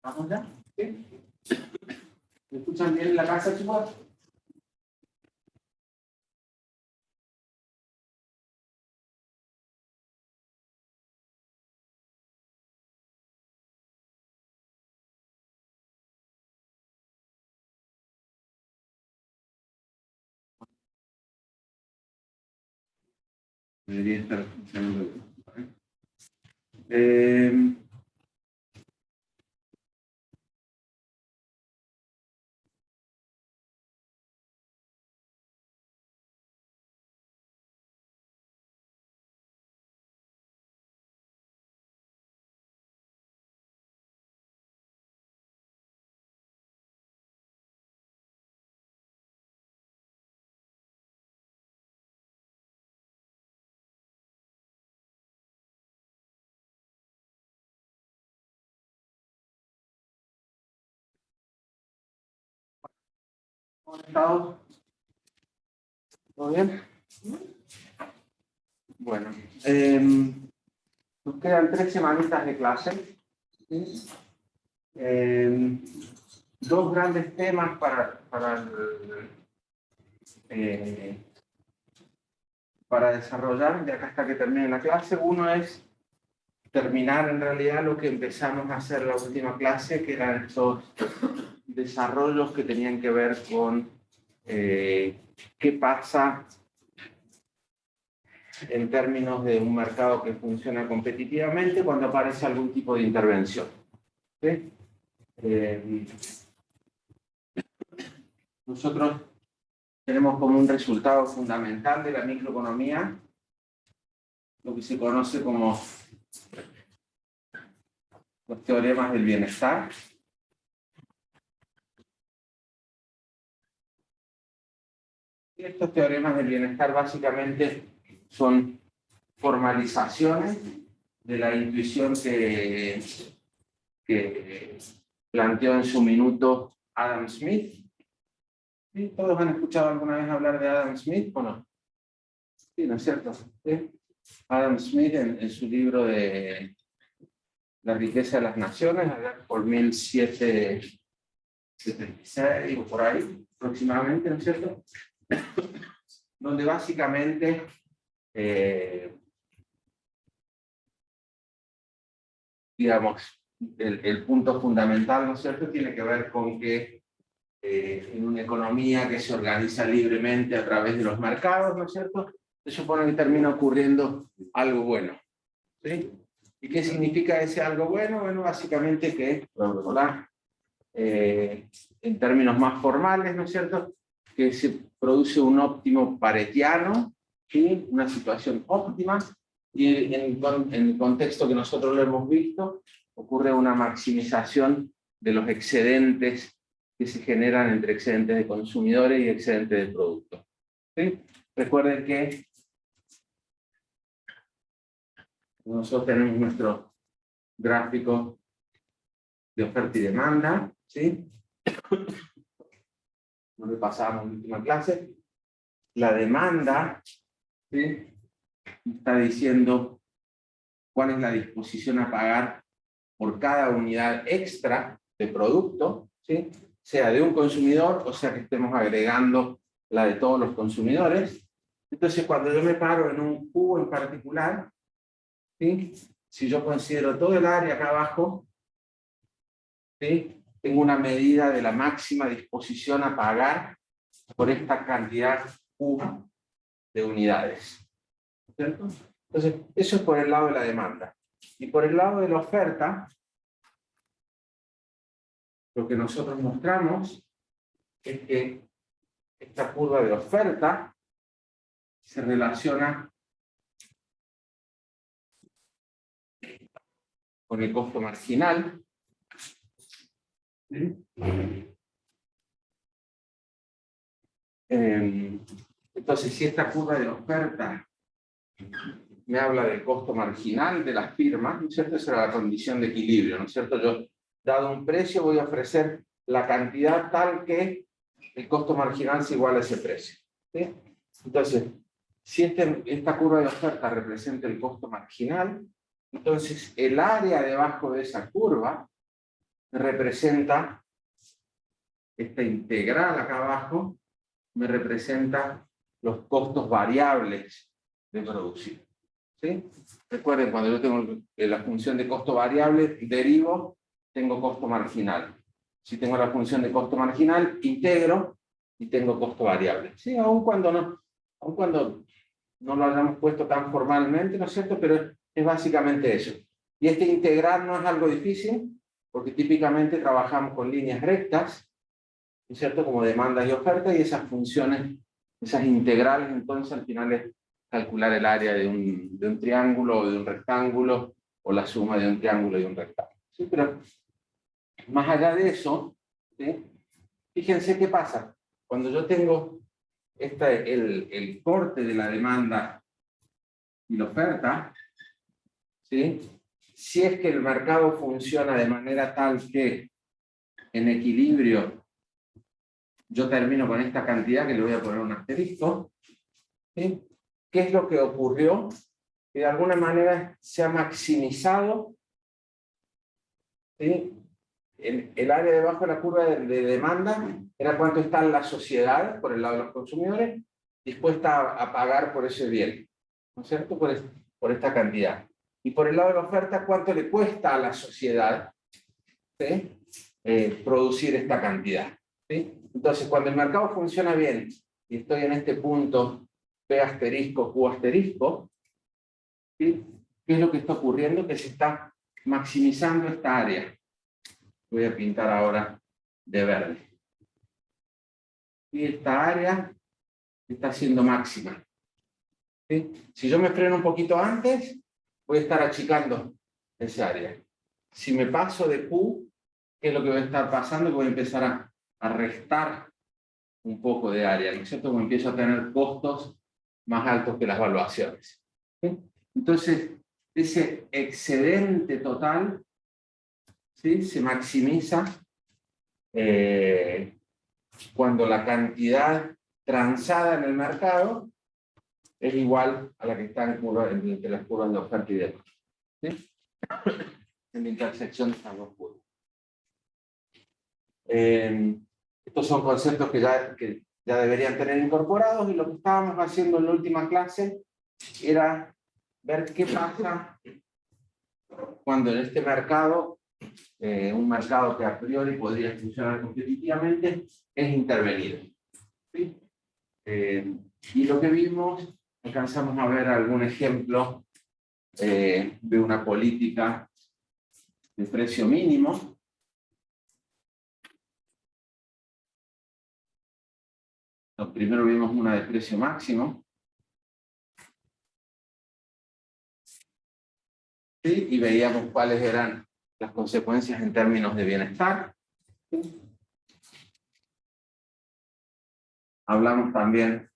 ¿Vamos ya? ¿Sí? ¿Me escuchan bien en la casa, chicos? Debería estar funcionando bien. ¿Cómo han estado? ¿Todo bien? Bueno, nos quedan 3 semanitas de clase. ¿Sí? Dos grandes temas para desarrollar de acá hasta que termine la clase. Uno es terminar en realidad lo que empezamos a hacer la última clase, que eran estos desarrollos que tenían que ver con qué pasa en términos de un mercado que funciona competitivamente cuando aparece algún tipo de intervención. ¿Sí? Nosotros tenemos como un resultado fundamental de la microeconomía lo que se conoce como los teoremas del bienestar. Y estos teoremas del bienestar básicamente son formalizaciones de la intuición que planteó en su minuto Adam Smith. ¿Sí? ¿Todos han escuchado alguna vez hablar de Adam Smith o no? Sí, ¿no es cierto? ¿Sí? Adam Smith en su libro de La riqueza de las naciones, por 1776 o por ahí aproximadamente, ¿no es cierto? Donde básicamente digamos, el punto fundamental, ¿no es cierto?, tiene que ver con que en una economía que se organiza libremente a través de los mercados, ¿no es cierto?, se supone que termina ocurriendo algo bueno. ¿Sí? ¿Y qué significa ese algo bueno? Bueno, básicamente que, en términos más formales, ¿no es cierto?, que se produce un óptimo paretiano, ¿sí?, una situación óptima, y en el contexto que nosotros lo hemos visto, ocurre una maximización de los excedentes que se generan entre excedentes de consumidores y excedentes de productos. ¿Sí? Recuerden que nosotros tenemos nuestro gráfico de oferta y demanda, ¿sí? Lo repasamos en la última clase. La demanda, ¿sí?, está diciendo cuál es la disposición a pagar por cada unidad extra de producto, ¿sí?, sea de un consumidor o sea que estemos agregando la de todos los consumidores. Entonces, cuando yo me paro en un cubo en particular, ¿sí?, si yo considero todo el área acá abajo, ¿sí?, tengo una medida de la máxima disposición a pagar por esta cantidad Q de unidades. ¿Cierto? Entonces, eso es por el lado de la demanda. Y por el lado de la oferta, lo que nosotros mostramos es que esta curva de oferta se relaciona con el costo marginal. ¿Sí? Entonces, si esta curva de oferta me habla del costo marginal de las firmas, ¿no es cierto? Esa era la condición de equilibrio, ¿no es cierto? Yo, dado un precio, voy a ofrecer la cantidad tal que el costo marginal se iguala a ese precio. ¿Sí? Entonces, si esta curva de oferta representa el costo marginal, entonces el área debajo de esa curva representa, esta integral acá abajo, me representa los costos variables de producir. ¿Sí? Recuerden, cuando yo tengo la función de costo variable, derivo, tengo costo marginal. Si tengo la función de costo marginal, integro y tengo costo variable. ¿Sí? Aun cuando no lo hayamos puesto tan formalmente, ¿no es cierto? Pero es básicamente eso. Y este integrar no es algo difícil, porque típicamente trabajamos con líneas rectas, ¿no es cierto? Como demandas y ofertas, y esas funciones, esas integrales, entonces al final es calcular el área de un triángulo o de un rectángulo, o la suma de un triángulo y un rectángulo. ¿Sí? Pero más allá de eso, ¿sí? Fíjense qué pasa. Cuando yo tengo el corte de la demanda y la oferta, ¿sí? Si es que el mercado funciona de manera tal que en equilibrio yo termino con esta cantidad, que le voy a poner un asterisco, ¿sí? ¿Qué es lo que ocurrió? Que de alguna manera se ha maximizado, ¿sí? El área debajo de la curva de demanda era cuánto está la sociedad, por el lado de los consumidores, dispuesta a pagar por ese bien, ¿no es cierto? Por esta cantidad. Y por el lado de la oferta, cuánto le cuesta a la sociedad, ¿sí? Producir esta cantidad. ¿Sí? Entonces, cuando el mercado funciona bien y estoy en este punto P asterisco, Q asterisco, ¿sí? ¿Qué es lo que está ocurriendo? Que se está maximizando esta área. Voy a pintar ahora de verde. Y esta área está siendo máxima. ¿Sí? Si yo me freno un poquito antes, voy a estar achicando esa área. Si me paso de Q, ¿qué es lo que va a estar pasando? Que voy a empezar a restar un poco de área, ¿no es cierto? Como empiezo a tener costos más altos que las valuaciones. ¿Sí? Entonces, ese excedente total, ¿sí? Se maximiza cuando la cantidad transada en el mercado es igual a la que está entre las curvas de oferta y demanda. ¿Sí? En la intersección de estas dos curvas. Estos son conceptos que ya deberían tener incorporados, y lo que estábamos haciendo en la última clase era ver qué pasa cuando en este mercado, un mercado que a priori podría funcionar competitivamente, es intervenido. ¿Sí? Y lo que vimos, alcanzamos a ver algún ejemplo de una política de precio mínimo. Primero vimos una de precio máximo. ¿Sí? Y veíamos cuáles eran las consecuencias en términos de bienestar. ¿Sí? Hablamos también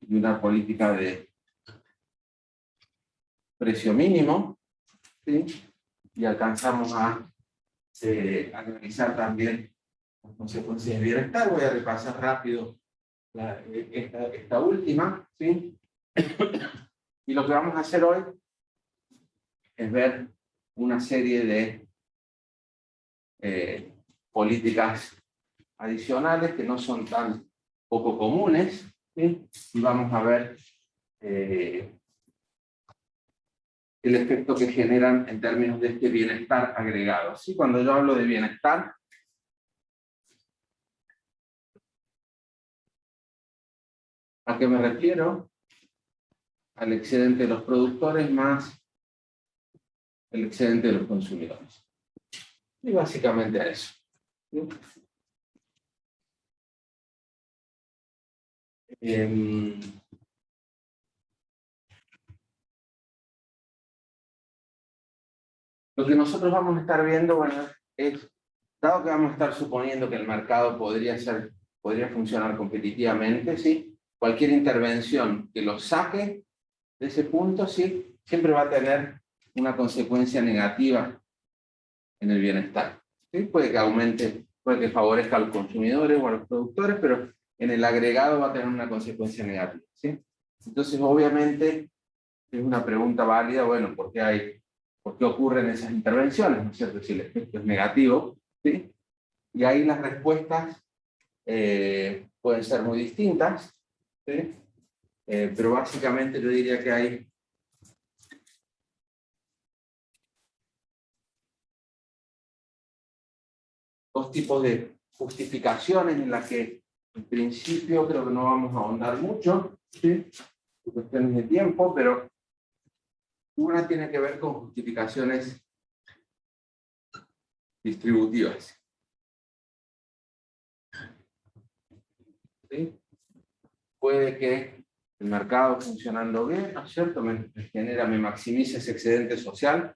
de una política de precio mínimo, ¿sí? Y alcanzamos a analizar también las consecuencias de bienestar. Voy a repasar rápido esta última, ¿sí? Y lo que vamos a hacer hoy es ver una serie de políticas adicionales que no son tan poco comunes, ¿sí? Y vamos a ver el efecto que generan en términos de este bienestar agregado. ¿Sí? Cuando yo hablo de bienestar, ¿a qué me refiero? Al excedente de los productores más el excedente de los consumidores. Y básicamente a eso. ¿Sí? Lo que nosotros vamos a estar viendo, bueno, es, dado que vamos a estar suponiendo que el mercado podría funcionar competitivamente, ¿sí? Cualquier intervención que lo saque de ese punto, ¿sí? Siempre va a tener una consecuencia negativa en el bienestar. ¿Sí? Puede que aumente, puede que favorezca a los consumidores o a los productores, pero en el agregado va a tener una consecuencia negativa. ¿Sí? Entonces, obviamente, es una pregunta válida, bueno, ¿por qué por qué ocurren esas intervenciones, ¿no es cierto? Si el efecto es negativo, ¿sí? Y ahí las respuestas pueden ser muy distintas, ¿sí? Pero básicamente yo diría que hay dos tipos de justificaciones en las que en principio creo que no vamos a ahondar mucho, ¿sí? Por cuestiones de tiempo, pero una tiene que ver con justificaciones distributivas, ¿sí? Puede que el mercado funcionando bien, ¿no es cierto? Me maximice ese excedente social,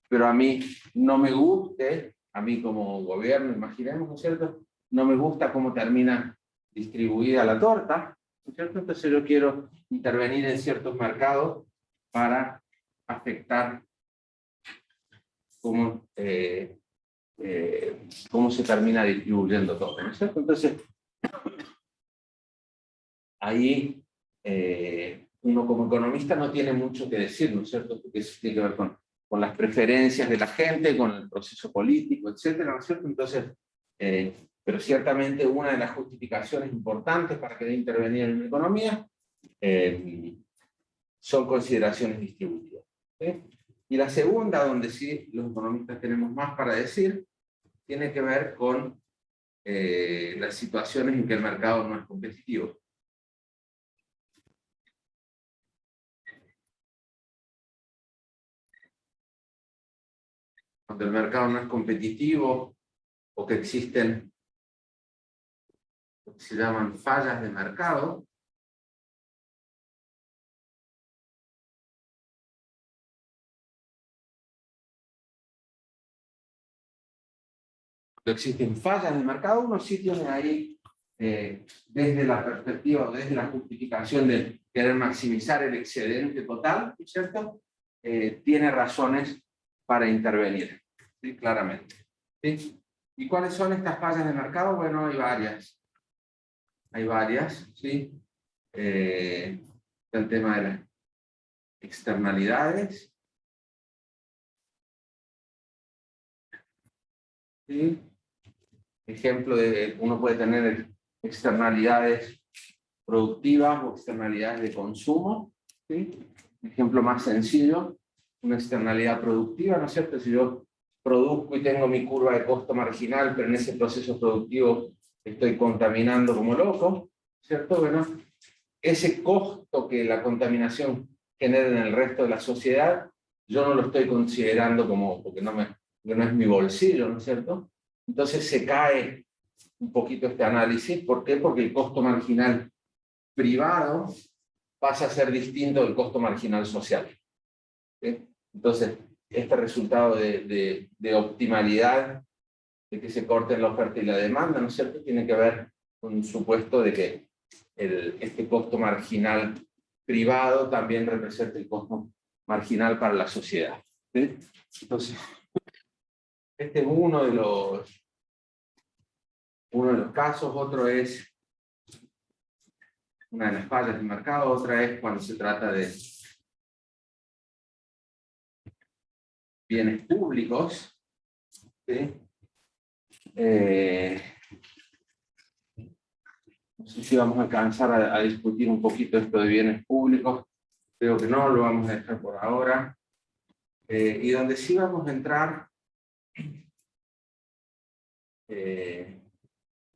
pero a mí no me guste, a mí como gobierno, imaginemos, ¿no es cierto? No me gusta cómo termina distribuida la torta, ¿no es cierto? Entonces yo quiero intervenir en ciertos mercados para afectar cómo, cómo se termina distribuyendo todo, ¿no es cierto? Entonces, ahí uno como economista no tiene mucho que decir, ¿no es cierto? Porque eso tiene que ver con las preferencias de la gente, con el proceso político, etcétera, ¿no es cierto? Entonces, pero ciertamente una de las justificaciones importantes para querer intervenir en la economía son consideraciones distributivas, ¿sí? Y la segunda, donde sí los economistas tenemos más para decir, tiene que ver con las situaciones en que el mercado no es competitivo. Cuando el mercado no es competitivo o que existen lo que se llaman fallas de mercado, cuando existen fallas de mercado, uno sí tiene ahí, desde la perspectiva o desde la justificación de querer maximizar el excedente total, ¿cierto? Tiene razones para intervenir, ¿sí? Claramente, ¿sí? ¿Y cuáles son estas fallas de mercado? Bueno, hay varias. Hay varias, ¿sí? El tema de las externalidades, ¿sí? Ejemplo de, uno puede tener externalidades productivas o externalidades de consumo, ¿sí? Ejemplo más sencillo, una externalidad productiva, ¿no es cierto? Si yo produzco y tengo mi curva de costo marginal, pero en ese proceso productivo estoy contaminando como loco, ¿cierto? Bueno, ese costo que la contaminación genera en el resto de la sociedad, yo no lo estoy considerando como, porque no es mi bolsillo, ¿no es cierto? Entonces se cae un poquito este análisis. ¿Por qué? Porque el costo marginal privado pasa a ser distinto del costo marginal social, ¿sí? Entonces, este resultado de optimalidad, de que se corten la oferta y la demanda, ¿no es cierto?, tiene que ver con un supuesto de que este costo marginal privado también representa el costo marginal para la sociedad, ¿sí? Entonces, este es uno de los casos. Otro es una de las fallas del mercado. Otra es cuando se trata de bienes públicos, ¿sí? No sé si vamos a alcanzar a discutir un poquito esto de bienes públicos. Creo que no, lo vamos a dejar por ahora. Y donde sí vamos a entrar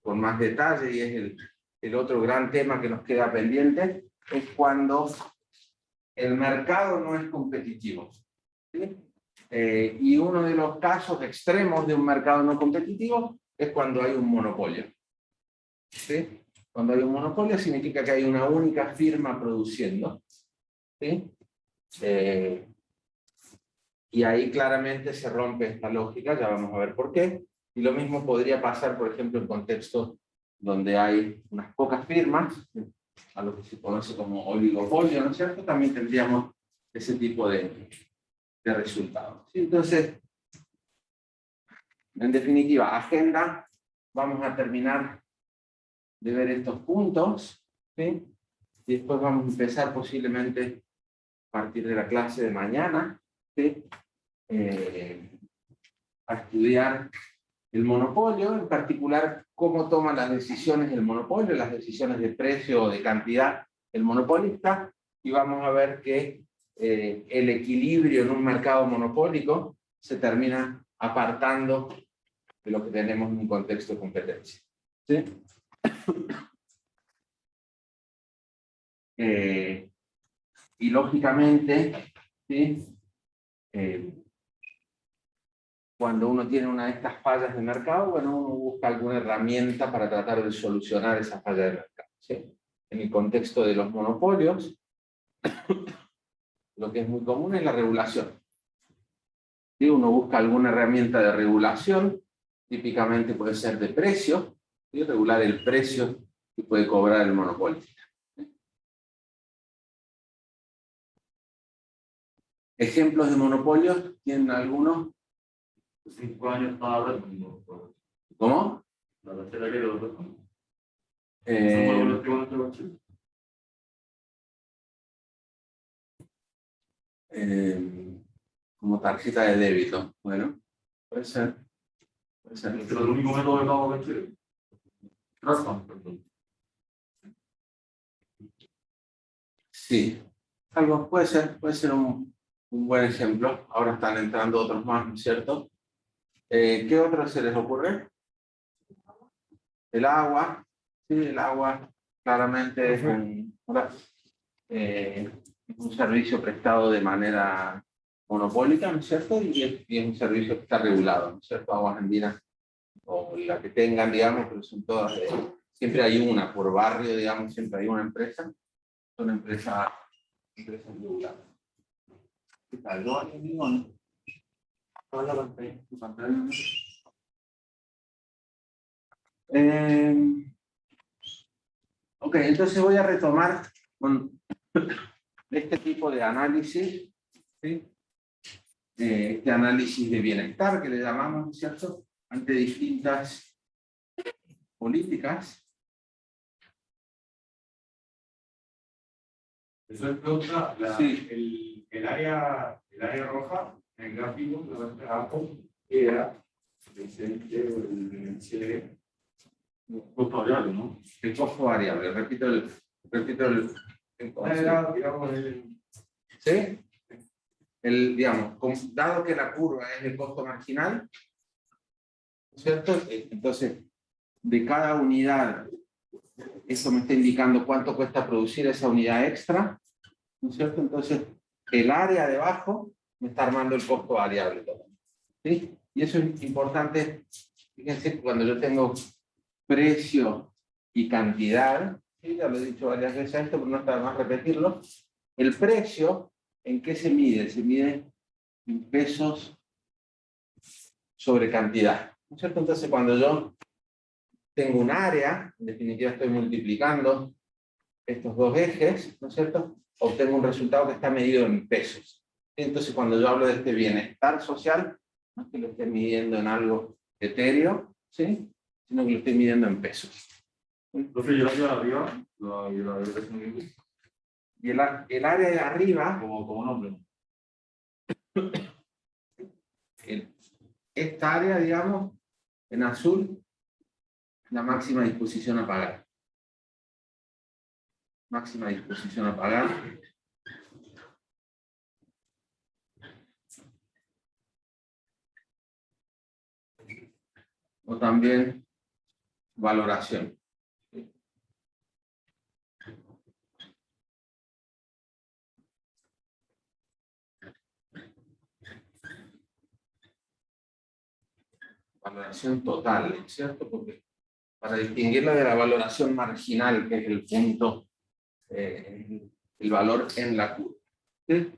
con más detalle, y es el otro gran tema que nos queda pendiente, es cuando el mercado no es competitivo, ¿sí? Y uno de los casos extremos de un mercado no competitivo es cuando hay un monopolio, ¿sí? Cuando hay un monopolio significa que hay una única firma produciendo, ¿sí? Y ahí claramente se rompe esta lógica, ya vamos a ver por qué. Y lo mismo podría pasar, por ejemplo, en contextos donde hay unas pocas firmas, a lo que se conoce como oligopolio, ¿no es cierto? También tendríamos ese tipo de resultados, ¿sí? Entonces, en definitiva, agenda, vamos a terminar de ver estos puntos, ¿sí? Y después vamos a empezar posiblemente a partir de la clase de mañana, ¿sí? a estudiar el monopolio, en particular cómo toma las decisiones del monopolio, las decisiones de precio o de cantidad el monopolista, y vamos a ver que el equilibrio en un mercado monopólico se termina apartando de lo que tenemos en un contexto de competencia. ¿Sí? Y lógicamente, ¿sí? Cuando uno tiene una de estas fallas de mercado, bueno, uno busca alguna herramienta para tratar de solucionar esa falla de mercado. ¿Sí? En el contexto de los monopolios, lo que es muy común es la regulación. ¿Sí? Uno busca alguna herramienta de regulación, típicamente puede ser de precio, ¿sí? Regular el precio que puede cobrar el monopolista. ¿Ejemplos de monopolios? ¿Tienen algunos? 5 años estaba hablando. ¿Cómo? La tercera que lo como tarjeta de débito. Bueno, puede ser. Puede ser. Este es el único método de pago que Chile. Raspan, perdón. Sí. Algo puede ser un buen ejemplo. Ahora están entrando otros más, ¿no es cierto? ¿Qué otro se les ocurre? El agua. Sí, el agua claramente es un servicio prestado de manera monopólica, ¿no es cierto? Y es un servicio que está regulado, ¿no es cierto? Aguas Andinas, o la que tengan, digamos, pero son todas, siempre hay una por barrio, digamos, siempre hay una empresa, son empresas reguladas. ¿Qué tal? ¿Yo amigo? Hola, pantalla. Ok, entonces voy a retomar con este tipo de análisis, ¿sí? Este análisis de bienestar que le llamamos, ¿no es cierto?, ante distintas políticas. Eso es pregunta, Sí. el área roja, en el gráfico, la parte de abajo, era el costo variable, ¿no? El costo variable, repito el Era, digamos, ¿sí? Digamos, dado que la curva es el costo marginal, ¿no es cierto? Entonces, de cada unidad, eso me está indicando cuánto cuesta producir esa unidad extra, ¿no es cierto? Entonces, el área debajo me está armando el costo variable. ¿Sí? Y eso es importante, fíjense, cuando yo tengo precio y cantidad, ¿sí? Ya lo he dicho varias veces esto, pero no está de más repetirlo. El precio, ¿en qué se mide? Se mide en pesos sobre cantidad, ¿no es cierto? Entonces, cuando yo tengo un área, en definitiva estoy multiplicando estos dos ejes, ¿no es cierto?, obtengo un resultado que está medido en pesos. Entonces, cuando yo hablo de este bienestar social, no es que lo esté midiendo en algo etéreo, ¿sí?, sino que lo estoy midiendo en pesos. Entonces, yo hacia arriba, Y el área de arriba, como nombre. esta área, digamos, en azul, la máxima disposición a pagar. Máxima disposición a pagar. O también valoración. Valoración total, ¿cierto? Porque para distinguirla de la valoración marginal, que es el punto, el valor en la curva. ¿Sí?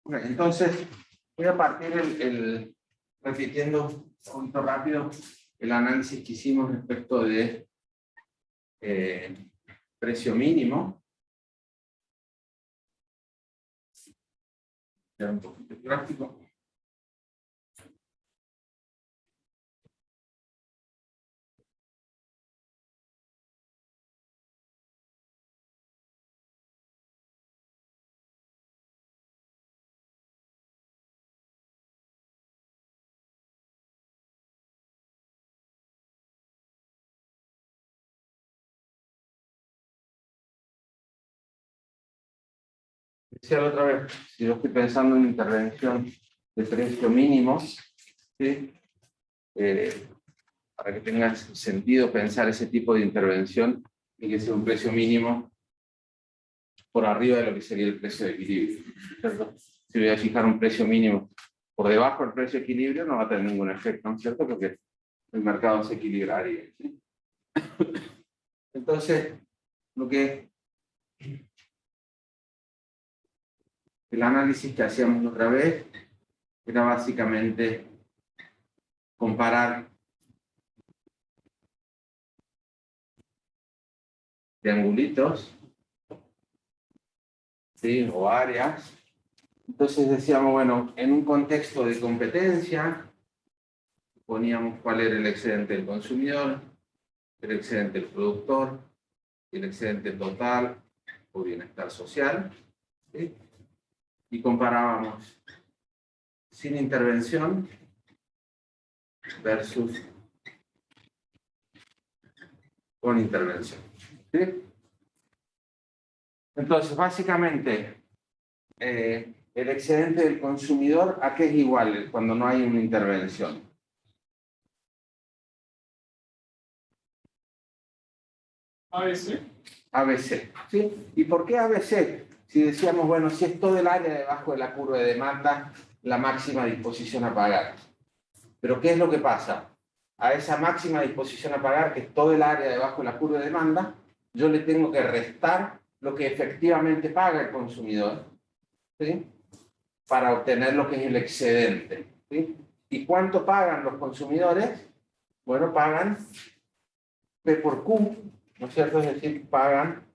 Okay, entonces, voy a partir repitiendo un poquito rápido el análisis que hicimos respecto de precio mínimo. Un poquito gráfico. Decía la otra vez, si yo estoy pensando en intervención de precio mínimo, ¿sí? Para que tenga sentido pensar ese tipo de intervención y que sea un precio mínimo por arriba de lo que sería el precio de equilibrio, ¿cierto? Si voy a fijar un precio mínimo por debajo del precio de equilibrio, no va a tener ningún efecto, ¿no es cierto? Porque el mercado se equilibraría, ¿sí? Entonces, el análisis que hacíamos otra vez era básicamente comparar triangulitos, ¿sí? O áreas. Entonces decíamos, bueno, en un contexto de competencia, poníamos cuál era el excedente del consumidor, el excedente del productor, el excedente total o bienestar social, ¿sí? Y comparábamos sin intervención versus con intervención, ¿sí? Entonces, básicamente, el excedente del consumidor, ¿a qué es igual cuando no hay una intervención? ABC. ABC, ¿sí? ¿Y por qué ABC? Si decíamos, bueno, si es todo el área debajo de la curva de demanda, la máxima disposición a pagar. Pero ¿qué es lo que pasa? A esa máxima disposición a pagar, que es todo el área debajo de la curva de demanda, yo le tengo que restar lo que efectivamente paga el consumidor, ¿sí? Para obtener lo que es el excedente, ¿sí? ¿Y cuánto pagan los consumidores? Bueno, pagan P por Q, ¿no es cierto? Es decir, pagan,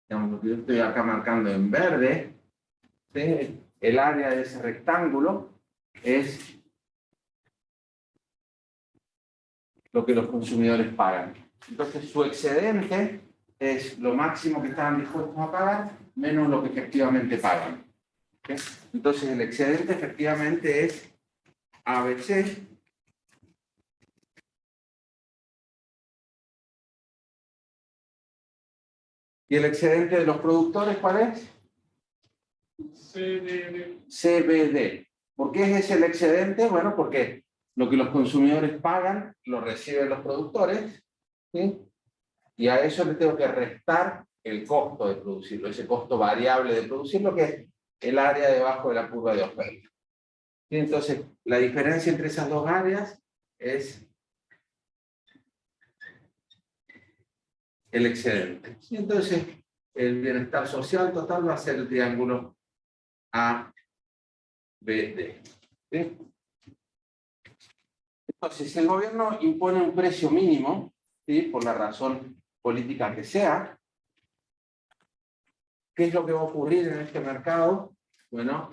digamos, lo que yo estoy acá marcando en verde, ¿sí? El área de ese rectángulo es lo que los consumidores pagan. Entonces, su excedente es lo máximo que estaban dispuestos a pagar menos lo que efectivamente pagan. ¿Okay? Entonces, el excedente efectivamente es ABC. ¿Y el excedente de los productores cuál es? CBD. ¿Por qué es ese el excedente? Bueno, porque lo que los consumidores pagan lo reciben los productores, ¿sí? Y a eso le tengo que restar el costo de producirlo, ese costo variable de producirlo, que es el área debajo de la curva de oferta. ¿Sí? Entonces, la diferencia entre esas dos áreas es el excedente. ¿Sí? Entonces, el bienestar social total va a ser el triángulo ABD. ¿Sí? Entonces, si el gobierno impone un precio mínimo, ¿sí? Por la razón política que sea, ¿qué es lo que va a ocurrir en este mercado? Bueno,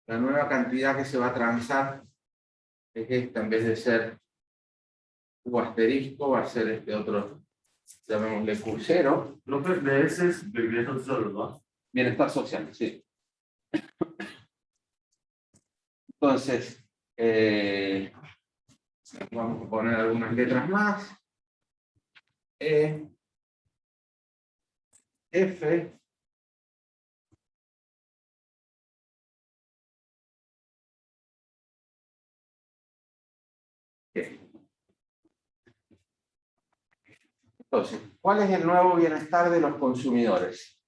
la nueva cantidad que se va a transar es esta, en vez de ser U asterisco, va a ser este otro, llamémosle Q0. López, de ese es de bienestar social, ¿verdad? Bienestar social, sí. Entonces, vamos a poner algunas letras más. E, F, G. Entonces, ¿cuál es el nuevo bienestar de los consumidores?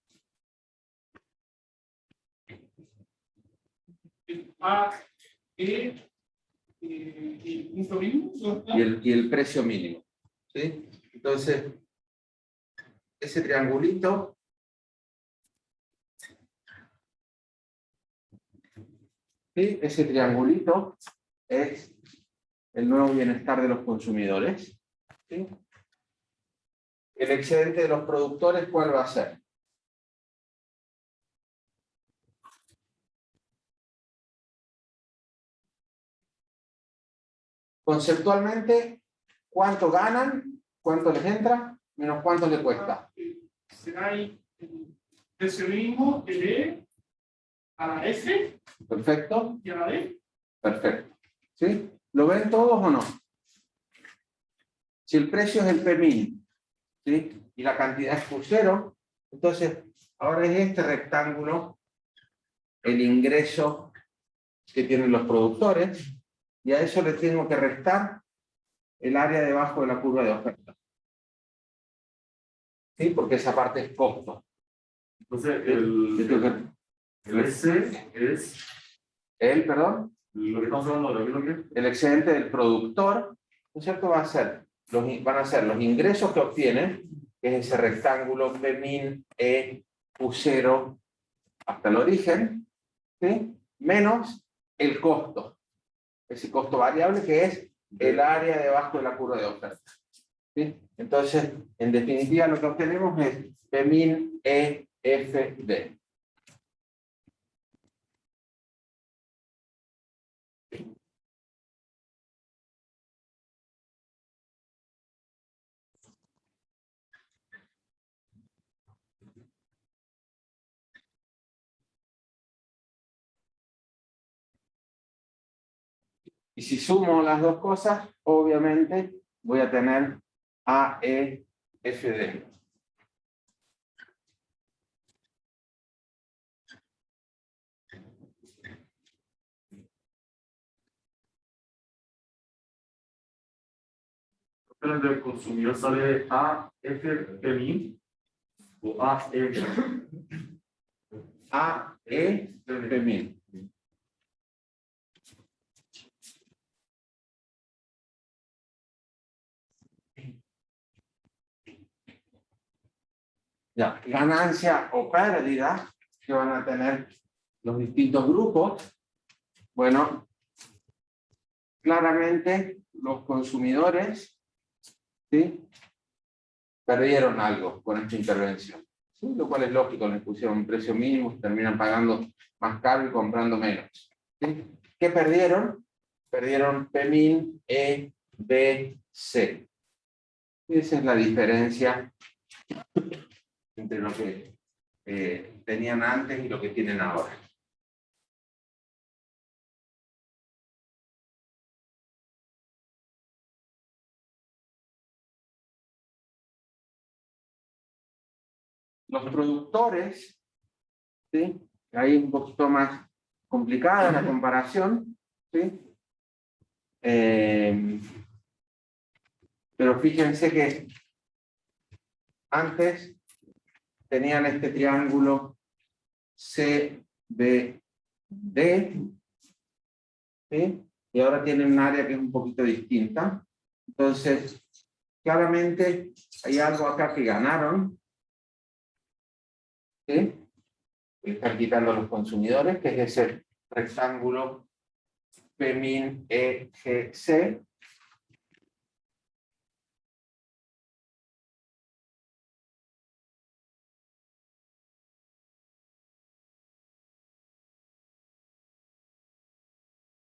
A, E, y punto mínimo. Y el precio mínimo. ¿Sí? Entonces, ese triangulito ¿sí? Ese triangulito es el nuevo bienestar de los consumidores. ¿Sí? El excedente de los productores, ¿cuál va a ser? Conceptualmente, ¿cuánto ganan? ¿Cuánto les entra? Menos cuánto les cuesta. Será el precio mínimo, el E, a la F Perfecto. y a la D. Perfecto. ¿Sí? ¿Lo ven todos o no? Si el precio es el P1000, ¿sí? Y la cantidad es Q0, entonces ahora es este rectángulo el ingreso que tienen los productores, y a eso le tengo que restar el área debajo de la curva de oferta. ¿Sí? Porque esa parte es costo. Entonces, El S es perdón, lo que estamos hablando ahora, ¿qué es lo que es? el excedente del productor, ¿no es cierto? Van a ser los ingresos que obtiene, que es ese rectángulo P-min E Q0 hasta el origen, ¿sí? Menos el costo, ese costo variable que es el área debajo de la curva de oferta. ¿Sí? Entonces, en definitiva, lo que obtenemos es P-min E F D. Y si sumo las dos cosas, obviamente voy a tener AEFD. Pero el del consumidor sale AFPMI o AF. AEFD. Ya, ganancia o pérdida que van a tener los distintos grupos. Bueno, claramente los consumidores, ¿sí?, perdieron algo con esta intervención, ¿sí? Lo cual es lógico, les pusieron un precio mínimo, terminan pagando más caro y comprando menos. ¿Sí? ¿Qué perdieron? Perdieron P-min, E, B, C. Esa es la diferencia entre lo que tenían antes y lo que tienen ahora. Los productores, ¿sí?, ahí un poquito más complicada la comparación, ¿sí? Pero fíjense que antes tenían este triángulo CBD, ¿sí?, y ahora tienen un área que es un poquito distinta. Entonces, claramente hay algo acá que ganaron, ¿sí?, que están quitando a los consumidores, que es ese rectángulo P-min EGC.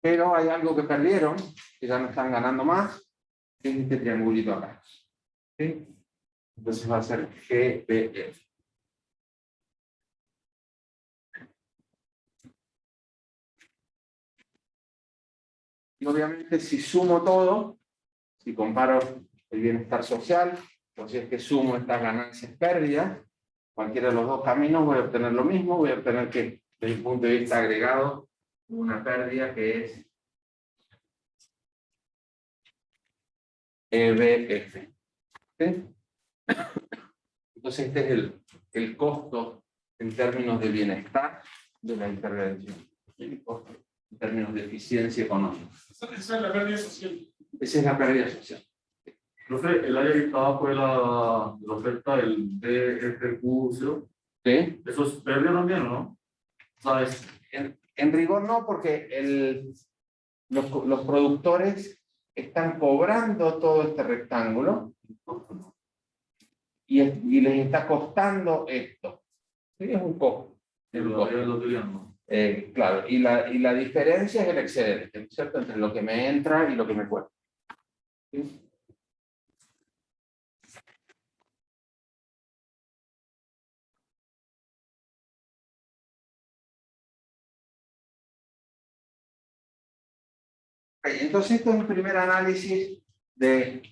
Pero hay algo que perdieron, que ya no están ganando más, que es este triangulito acá. ¿Sí? Entonces va a ser GBF. Y obviamente si sumo todo, si comparo el bienestar social, o si es que sumo estas ganancias pérdidas, cualquiera de los dos caminos voy a obtener lo mismo, voy a obtener que desde el punto de vista agregado, una pérdida que es EBF. ¿Sí? Entonces este es el costo en términos de bienestar de la intervención. El costo en términos de eficiencia económica. Esa es la pérdida social. Esa es la pérdida social. Entonces, el área que estaba fue la oferta del DFQ0. ¿Sí? Eso es pérdida también, ¿no? ¿Sabes? En rigor no, porque los productores están cobrando todo este rectángulo y les está costando esto. ¿Sí? Es un costo. Es un costo. Claro, y la diferencia es el excedente, ¿no es cierto? Entre lo que me entra y lo que me cuesta. ¿Sí? Entonces, este es un primer análisis de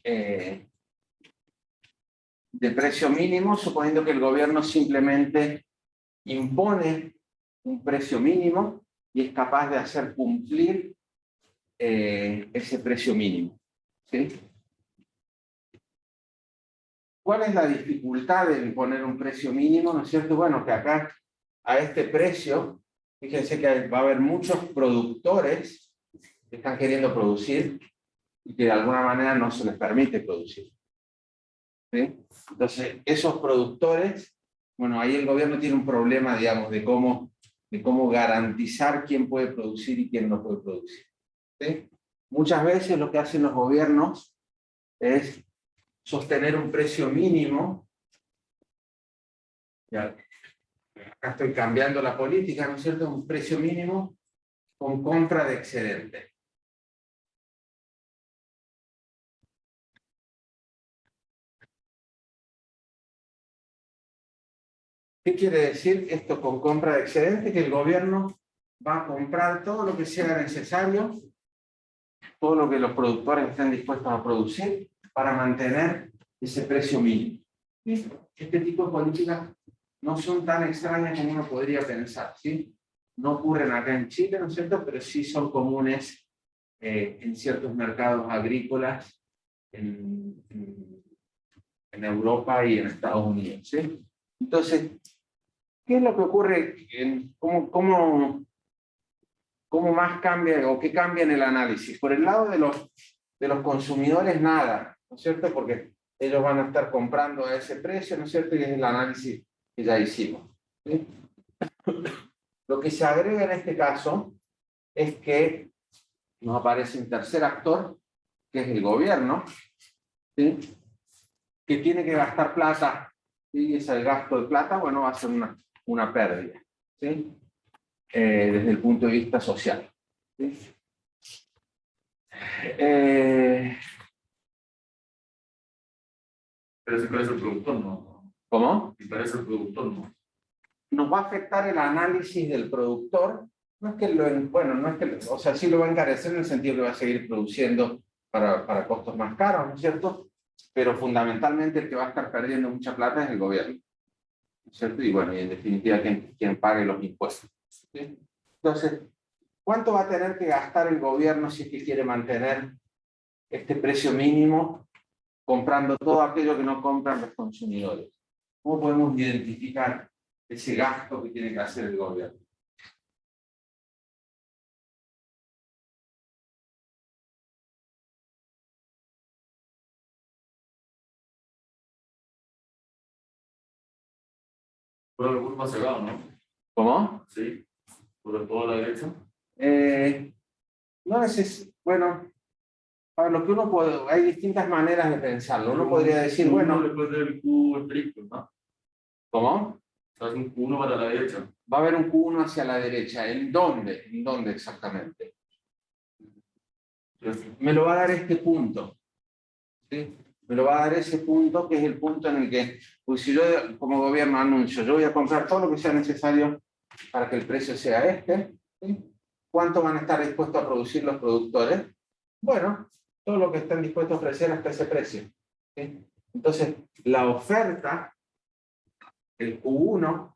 precio mínimo, suponiendo que el gobierno simplemente impone un precio mínimo y es capaz de hacer cumplir ese precio mínimo. ¿Sí? ¿Cuál es la dificultad de imponer un precio mínimo? ¿No es cierto? Bueno, que acá a este precio, fíjense que va a haber muchos productores que están queriendo producir y que de alguna manera no se les permite producir. ¿Sí? Entonces, esos productores, bueno, ahí el gobierno tiene un problema, digamos, de cómo garantizar quién puede producir y quién no puede producir. ¿Sí? Muchas veces lo que hacen los gobiernos es sostener un precio mínimo. Ya, acá estoy cambiando la política, ¿no es cierto? Un precio mínimo con compra de excedente. ¿Qué quiere decir esto con compra de excedente? Que el gobierno va a comprar todo lo que sea necesario, todo lo que los productores estén dispuestos a producir para mantener ese precio mínimo. Este tipo de políticas no son tan extrañas como uno podría pensar, ¿sí? No ocurren acá en Chile, ¿no es cierto? Pero sí son comunes en ciertos mercados agrícolas en Europa y en Estados Unidos, ¿sí? Entonces, ¿qué es lo que ocurre? ¿Cómo más cambia o qué cambia en el análisis? Por el lado de los consumidores, nada, ¿no es cierto? Porque ellos van a estar comprando a ese precio, ¿no es cierto? Y es el análisis que ya hicimos, ¿sí? Lo que se agrega en este caso es que nos aparece un tercer actor, que es el gobierno, ¿sí? Que tiene que gastar plata, ¿sí? Y ese gasto de plata, bueno, va a ser una pérdida, ¿sí? Desde el punto de vista social, ¿sí? Pero si parece el productor, no. ¿Cómo? Si parece el productor, no. Nos va a afectar el análisis del productor. No es que bueno, no es que, o sea, sí lo va a encarecer en el sentido que va a seguir produciendo para costos más caros, ¿no es cierto? Pero fundamentalmente el que va a estar perdiendo mucha plata es el gobierno, ¿no es cierto? Y bueno, y en definitiva quien pague los impuestos, ¿sí? Entonces, ¿cuánto va a tener que gastar el gobierno si es que quiere mantener este precio mínimo comprando todo aquello que no compran los consumidores? ¿Cómo podemos identificar ese gasto que tiene que hacer el gobierno? Pero el más cerrado, ¿no? ¿Cómo? Sí. Por toda la derecha. No es, bueno, para lo que uno puede, hay distintas maneras de pensarlo. Uno podría decir, bueno, Después del Q estricto, ¿no? ¿cómo? O sea, es un Q1 para la derecha. Va a haber un Q1 hacia la derecha. ¿En dónde? ¿En dónde exactamente? Me lo va a dar este punto, ¿sí? Me lo va a dar ese punto, que es el punto en el que, pues si yo como gobierno anuncio, yo voy a comprar todo lo que sea necesario para que el precio sea este, ¿sí? ¿Cuánto van a estar dispuestos a producir los productores? Bueno, todo lo que están dispuestos a ofrecer hasta ese precio, ¿sí? Entonces, la oferta, el Q1,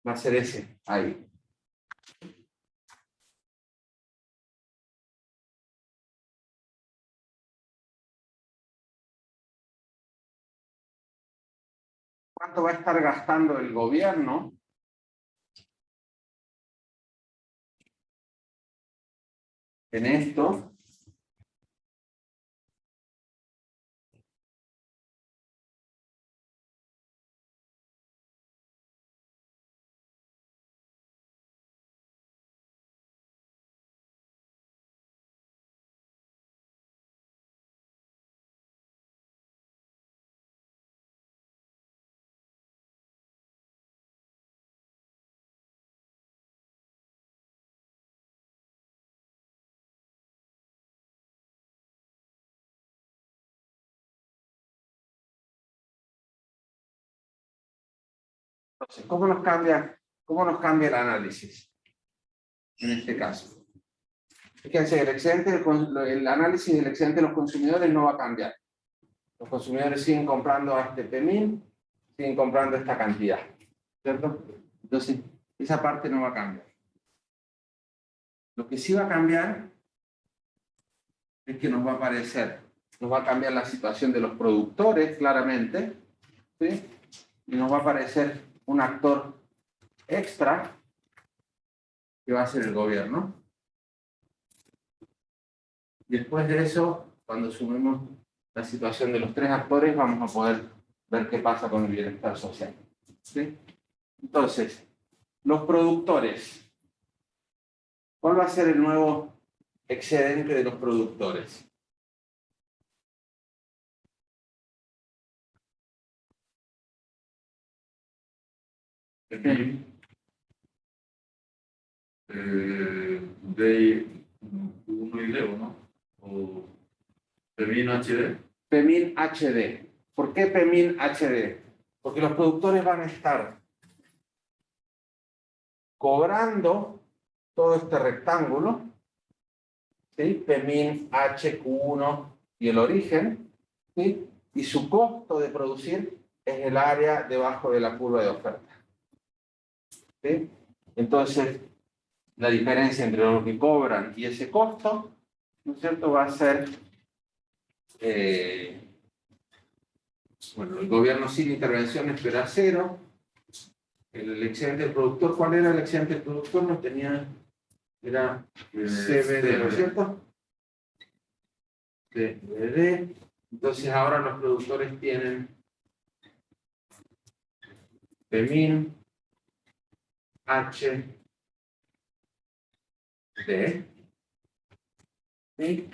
va a ser ese, ahí. ¿Cuánto va a estar gastando el gobierno en esto? Entonces, cómo nos cambia el análisis en este caso? Fíjense, el análisis del excedente de los consumidores no va a cambiar. Los consumidores siguen comprando a este PEMIN, siguen comprando esta cantidad, ¿cierto? Entonces, esa parte no va a cambiar. Lo que sí va a cambiar es que nos va a cambiar la situación de los productores, claramente, ¿sí? Y nos va a aparecer un actor extra, que va a ser el gobierno. Después de eso, cuando sumemos la situación de los tres actores, vamos a poder ver qué pasa con el bienestar social, ¿sí? Entonces, los productores. ¿Cuál va a ser el nuevo excedente de los productores? PEMIN, D1 y DEO, ¿no? O PEMIN HD. PEMIN HD. ¿Por qué PEMIN HD? Porque los productores van a estar cobrando todo este rectángulo, ¿sí? PEMIN HQ1 y el origen, ¿sí? Y su costo de producir es el área debajo de la curva de oferta, ¿sí? Entonces, la diferencia entre lo que cobran y ese costo, ¿no es cierto?, va a ser, bueno, el gobierno sin intervenciones, pero a cero. El excedente del productor, ¿cuál era el excedente del productor? No tenía, era CBD, ¿no es cierto? CBD. Entonces ahora los productores tienen PEMIN HD. ¿Sí?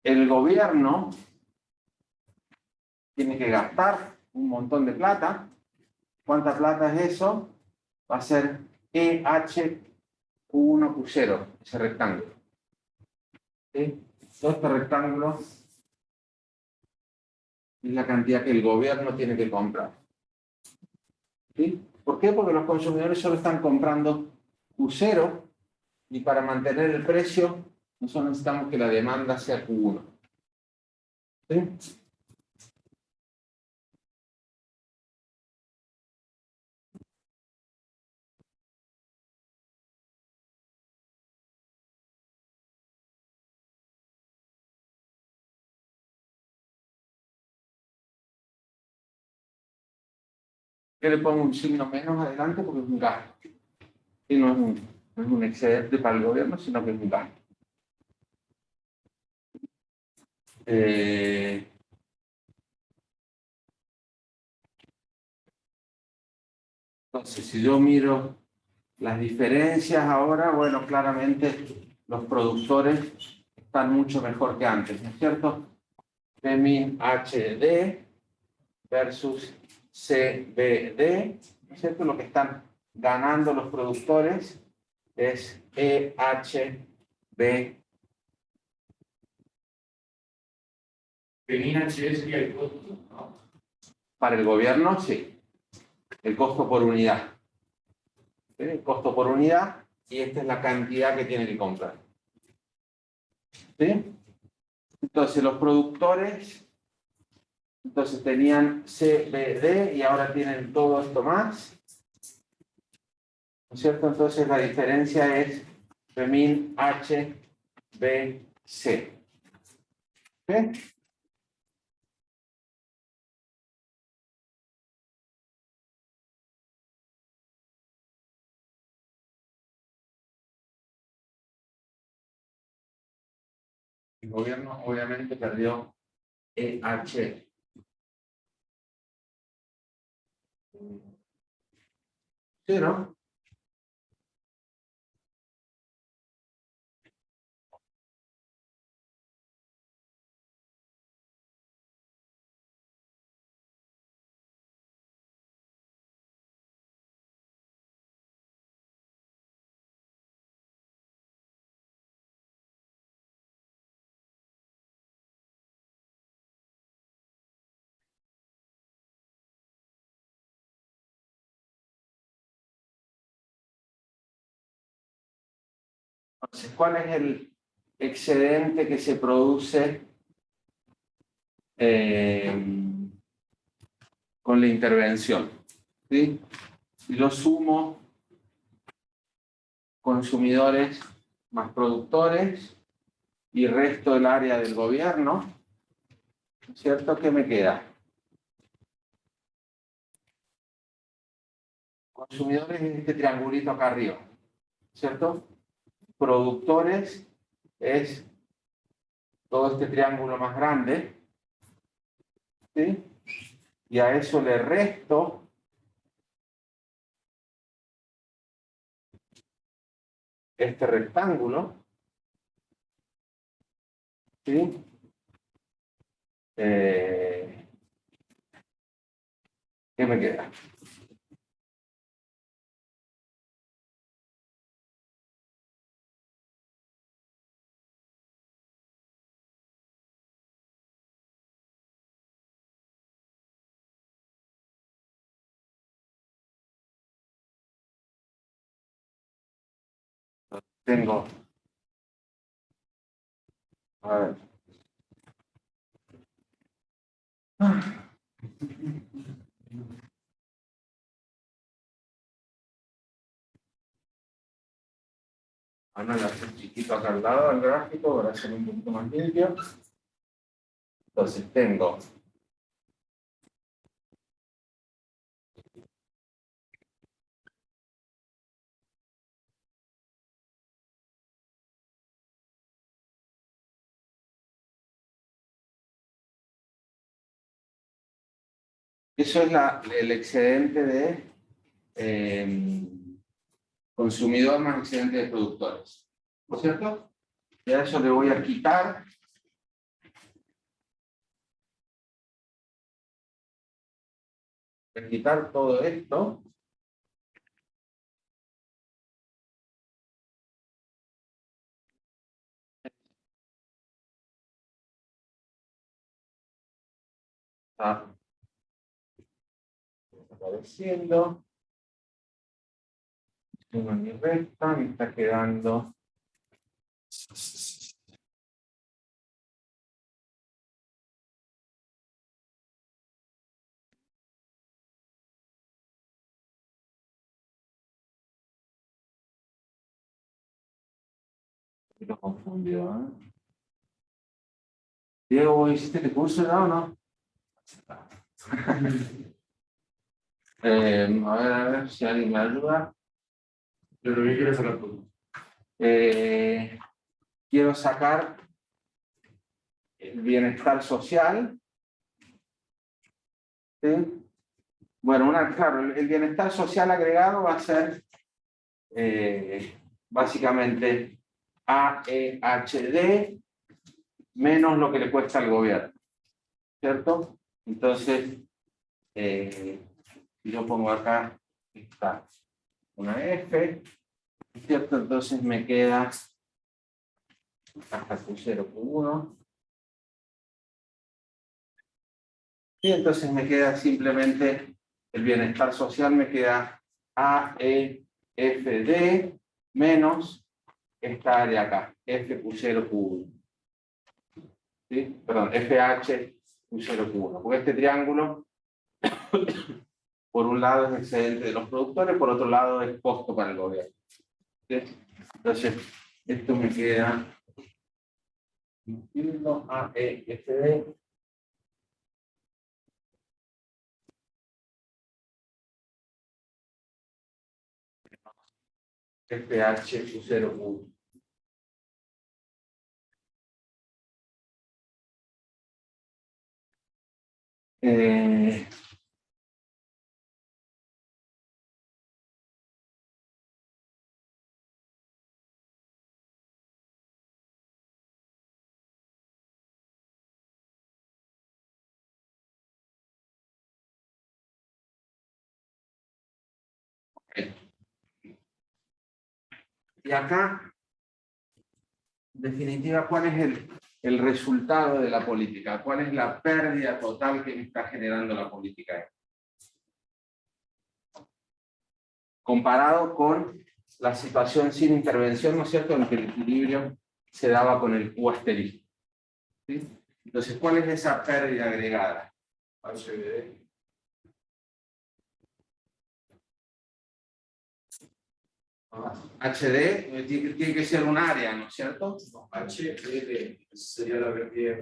El gobierno tiene que gastar un montón de plata. ¿Cuánta plata es eso? Va a ser EH1Q0, ese rectángulo. ¿Sí? Todo este rectángulo es la cantidad que el gobierno tiene que comprar. ¿Sí? ¿Por qué? Porque los consumidores solo están comprando Q0 y para mantener el precio nosotros necesitamos que la demanda sea Q1. ¿Sí? Yo le pongo un signo menos adelante porque es un gasto. Y no es un excedente para el gobierno, sino que es un gasto. Entonces, si yo miro las diferencias ahora, bueno, claramente los productores están mucho mejor que antes, ¿no es cierto? PEMIN HD versus CBD, ¿no es cierto? Lo que están ganando los productores es EHB. PEMIN HD sería el costo, ¿no? Para el gobierno, sí. El costo por unidad. ¿Sí? El costo por unidad, y esta es la cantidad que tiene que comprar. ¿Sí? Entonces, los productores tenían CBD y ahora tienen todo esto más. ¿No es cierto? Entonces, la diferencia es PEMIN HBC. ¿Sí? El gobierno obviamente perdió EH. Cero. Entonces, ¿cuál es el excedente que se produce con la intervención? ¿Sí? Si lo sumo, consumidores más productores y resto del área del gobierno, ¿cierto? ¿Qué me queda? Consumidores es este triangulito acá arriba, ¿cierto? Productores es todo este triángulo más grande, ¿sí? Y a eso le resto este rectángulo, ¿sí? ¿Qué me queda? Tengo, a ver. Ahora lo hacer chiquito acá al lado del gráfico para hacer un poquito más limpio. Entonces tengo eso es el excedente de consumidor más excedente de productores, ¿no es cierto? Y a eso le voy a quitar todo esto. Está desapareciendo. Tengo mi recta, me está quedando. Lo confundió, ¿eh? Diego, ¿vos hiciste el curso ya o no? A ver si alguien me ayuda. ¿Pero qué quieres sacar tú? Quiero sacar el bienestar social. ¿Sí? Bueno, claro, el bienestar social agregado va a ser básicamente AEHD menos lo que le cuesta al gobierno, ¿cierto? Entonces, si yo pongo acá está una F, ¿cierto? Entonces me queda hasta Q0, Q1. Y entonces me queda simplemente el bienestar social, me queda AEFD menos esta área acá, FQ0, Q1. ¿Sí? Perdón, FH Q0, Q1. Porque este triángulo, por un lado es excedente de los productores, por otro lado es costo para el gobierno. ¿Sí? Entonces, esto me queda AEFD FH Q0, Q1. Y acá, en definitiva, ¿cuál es el resultado de la política? ¿Cuál es la pérdida total que me está generando la política? Comparado con la situación sin intervención, ¿no es cierto?, en que el equilibrio se daba con el Q asterisco. ¿Sí? Entonces, ¿cuál es esa pérdida agregada? HB. HD tiene que ser un área, ¿no es cierto? HB sería la pérdida.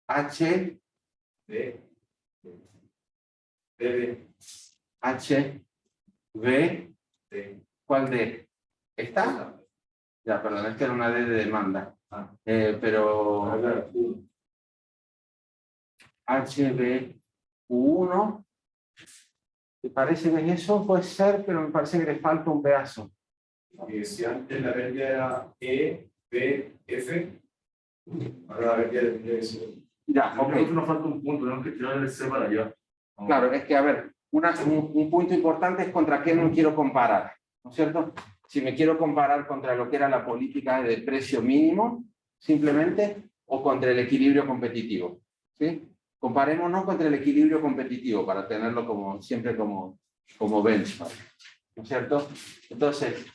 H, D. D. H, V, D. ¿cuál D? ¿Esta? Ya, perdón, esta era una D de demanda. Pero HB1, ¿te parece que eso puede ser? Pero me parece que le falta un pedazo. Si antes la pérdida era E, B, F, ahora la pérdida tendría que ser. Ya, Creo que ok. nos falta un punto, tenemos que tirar el C para allá. Claro, es que, a ver, un punto importante es contra qué me quiero comparar, ¿no es cierto? Si me quiero comparar contra lo que era la política de precio mínimo, simplemente, o contra el equilibrio competitivo, ¿sí? Comparémonos contra el equilibrio competitivo para tenerlo como, siempre como benchmark, ¿no es cierto? Entonces,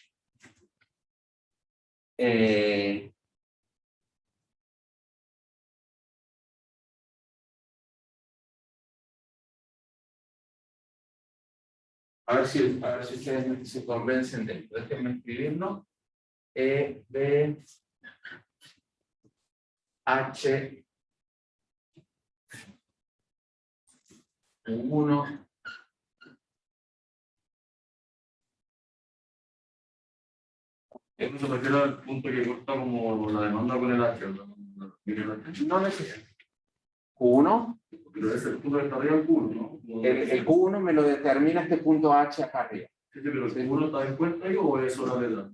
a ver si ustedes se convencen de esto. Déjenme escribirlo. E, B, H, 1. Eso se refiere al punto que corta como la demanda con el H. No necesito. Q1. Pero es el punto que está arriba del Q1, ¿no? El Q1 me lo determina este punto H acá arriba. Sí, pero el Q1 está en cuenta ahí o es una verdad.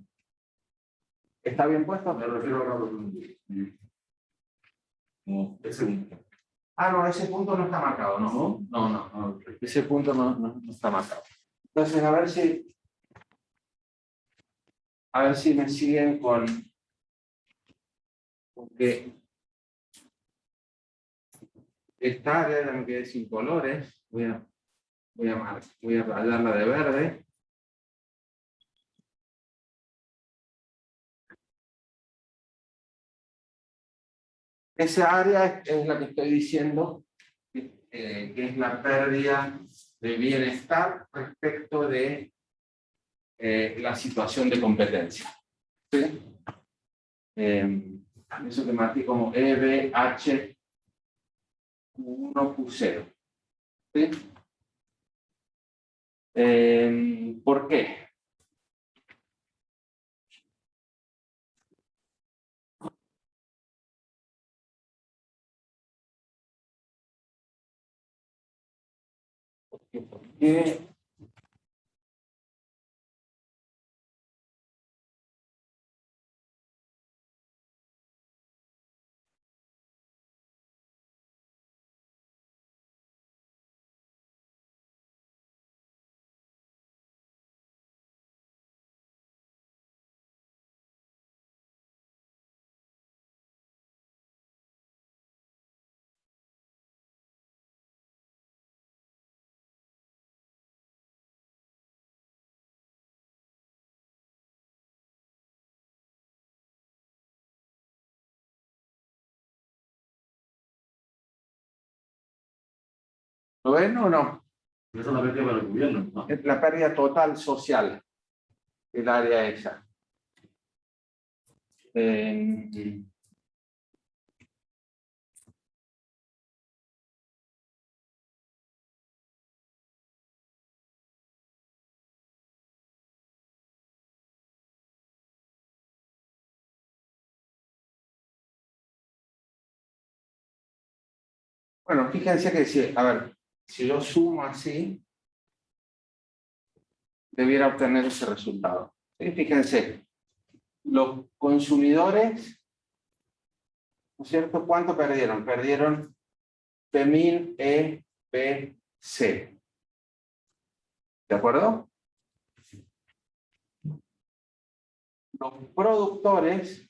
¿Está bien puesto? Me refiero a los no, ese punto. Ah, no, ese punto no está marcado, ¿no? No. Okay. Ese punto no está marcado. Entonces, a ver si me siguen con que esta área ya me quedé sin colores. Voy a rayarla de verde. Esa área es la que estoy diciendo que es la pérdida de bienestar respecto de la situación de competencia. ¿Sí? Eso que marqué como EBH Q1, Q0. ¿Sí? ¿Por qué? Porque ¿lo ven o no? Esa es la pérdida para el gobierno, ¿no? Es la pérdida total social, el área esa. Bueno, fíjense que si yo sumo así, debiera obtener ese resultado. ¿Sí? Fíjense, los consumidores, ¿no es cierto? ¿Cuánto perdieron? Perdieron P-min, E, P, C. ¿De acuerdo? Los productores,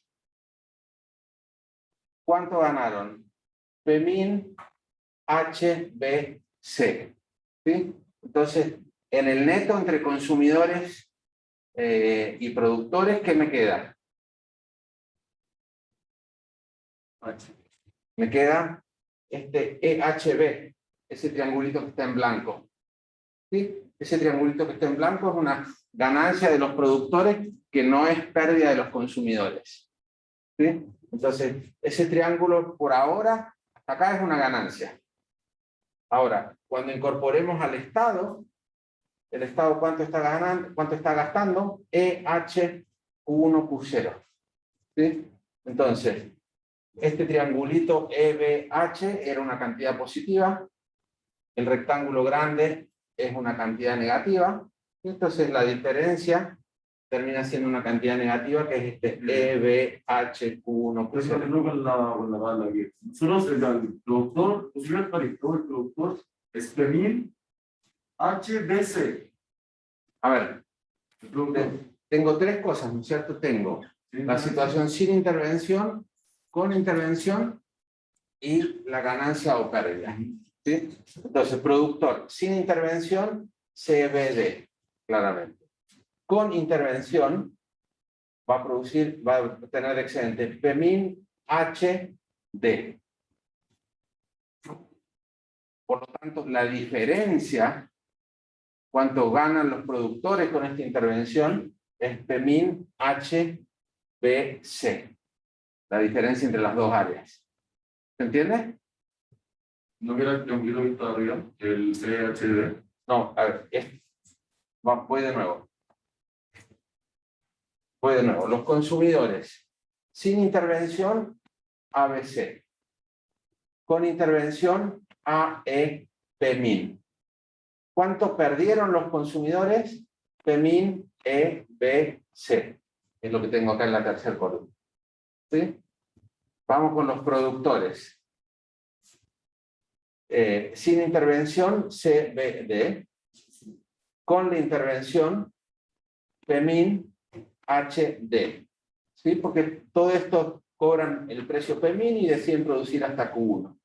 ¿cuánto ganaron? P-min, H, B, C. ¿Sí? Entonces, en el neto entre consumidores y productores, ¿qué me queda? Me queda este EHB, ese triangulito que está en blanco. ¿Sí? Ese triangulito que está en blanco es una ganancia de los productores que no es pérdida de los consumidores. ¿Sí? Entonces, ese triángulo por ahora, hasta acá es una ganancia. Ahora, cuando incorporemos al Estado, ¿el Estado cuánto está ganando, cuánto está gastando? EHQ1Q0. ¿Sí? Entonces, este triangulito EBH era una cantidad positiva, el rectángulo grande es una cantidad negativa, entonces la diferencia termina siendo una cantidad negativa que es este EBHQ1. 그래서 올라가 올라가기. 서로서 일단 productor, usual predictor, el productor es P1000 HBC. A ver, El productor. tengo tres cosas, ¿no es cierto? Tengo la situación sin intervención, con intervención y la ganancia o pérdida. ¿Sí? Entonces, productor sin intervención, CBD, claramente. Con intervención, va a tener excedente P1000 HD. Por lo tanto, la diferencia, cuánto ganan los productores con esta intervención, es P1000 HBC. La diferencia entre las dos áreas. ¿Se entiende? ¿No hubiera visto arriba el EHD? No, a ver, voy de nuevo. Voy de nuevo. Los consumidores sin intervención, ABC. Con intervención, AEP1000. ¿Cuánto perdieron los consumidores? P1000 EBC. Es lo que tengo acá en la tercera columna. ¿Sí? Vamos con los productores. Sin intervención, CBD. Con la intervención, P1000 HD. ¿Sí? Porque todo esto cobran el precio P1000 y deciden producir hasta Q1.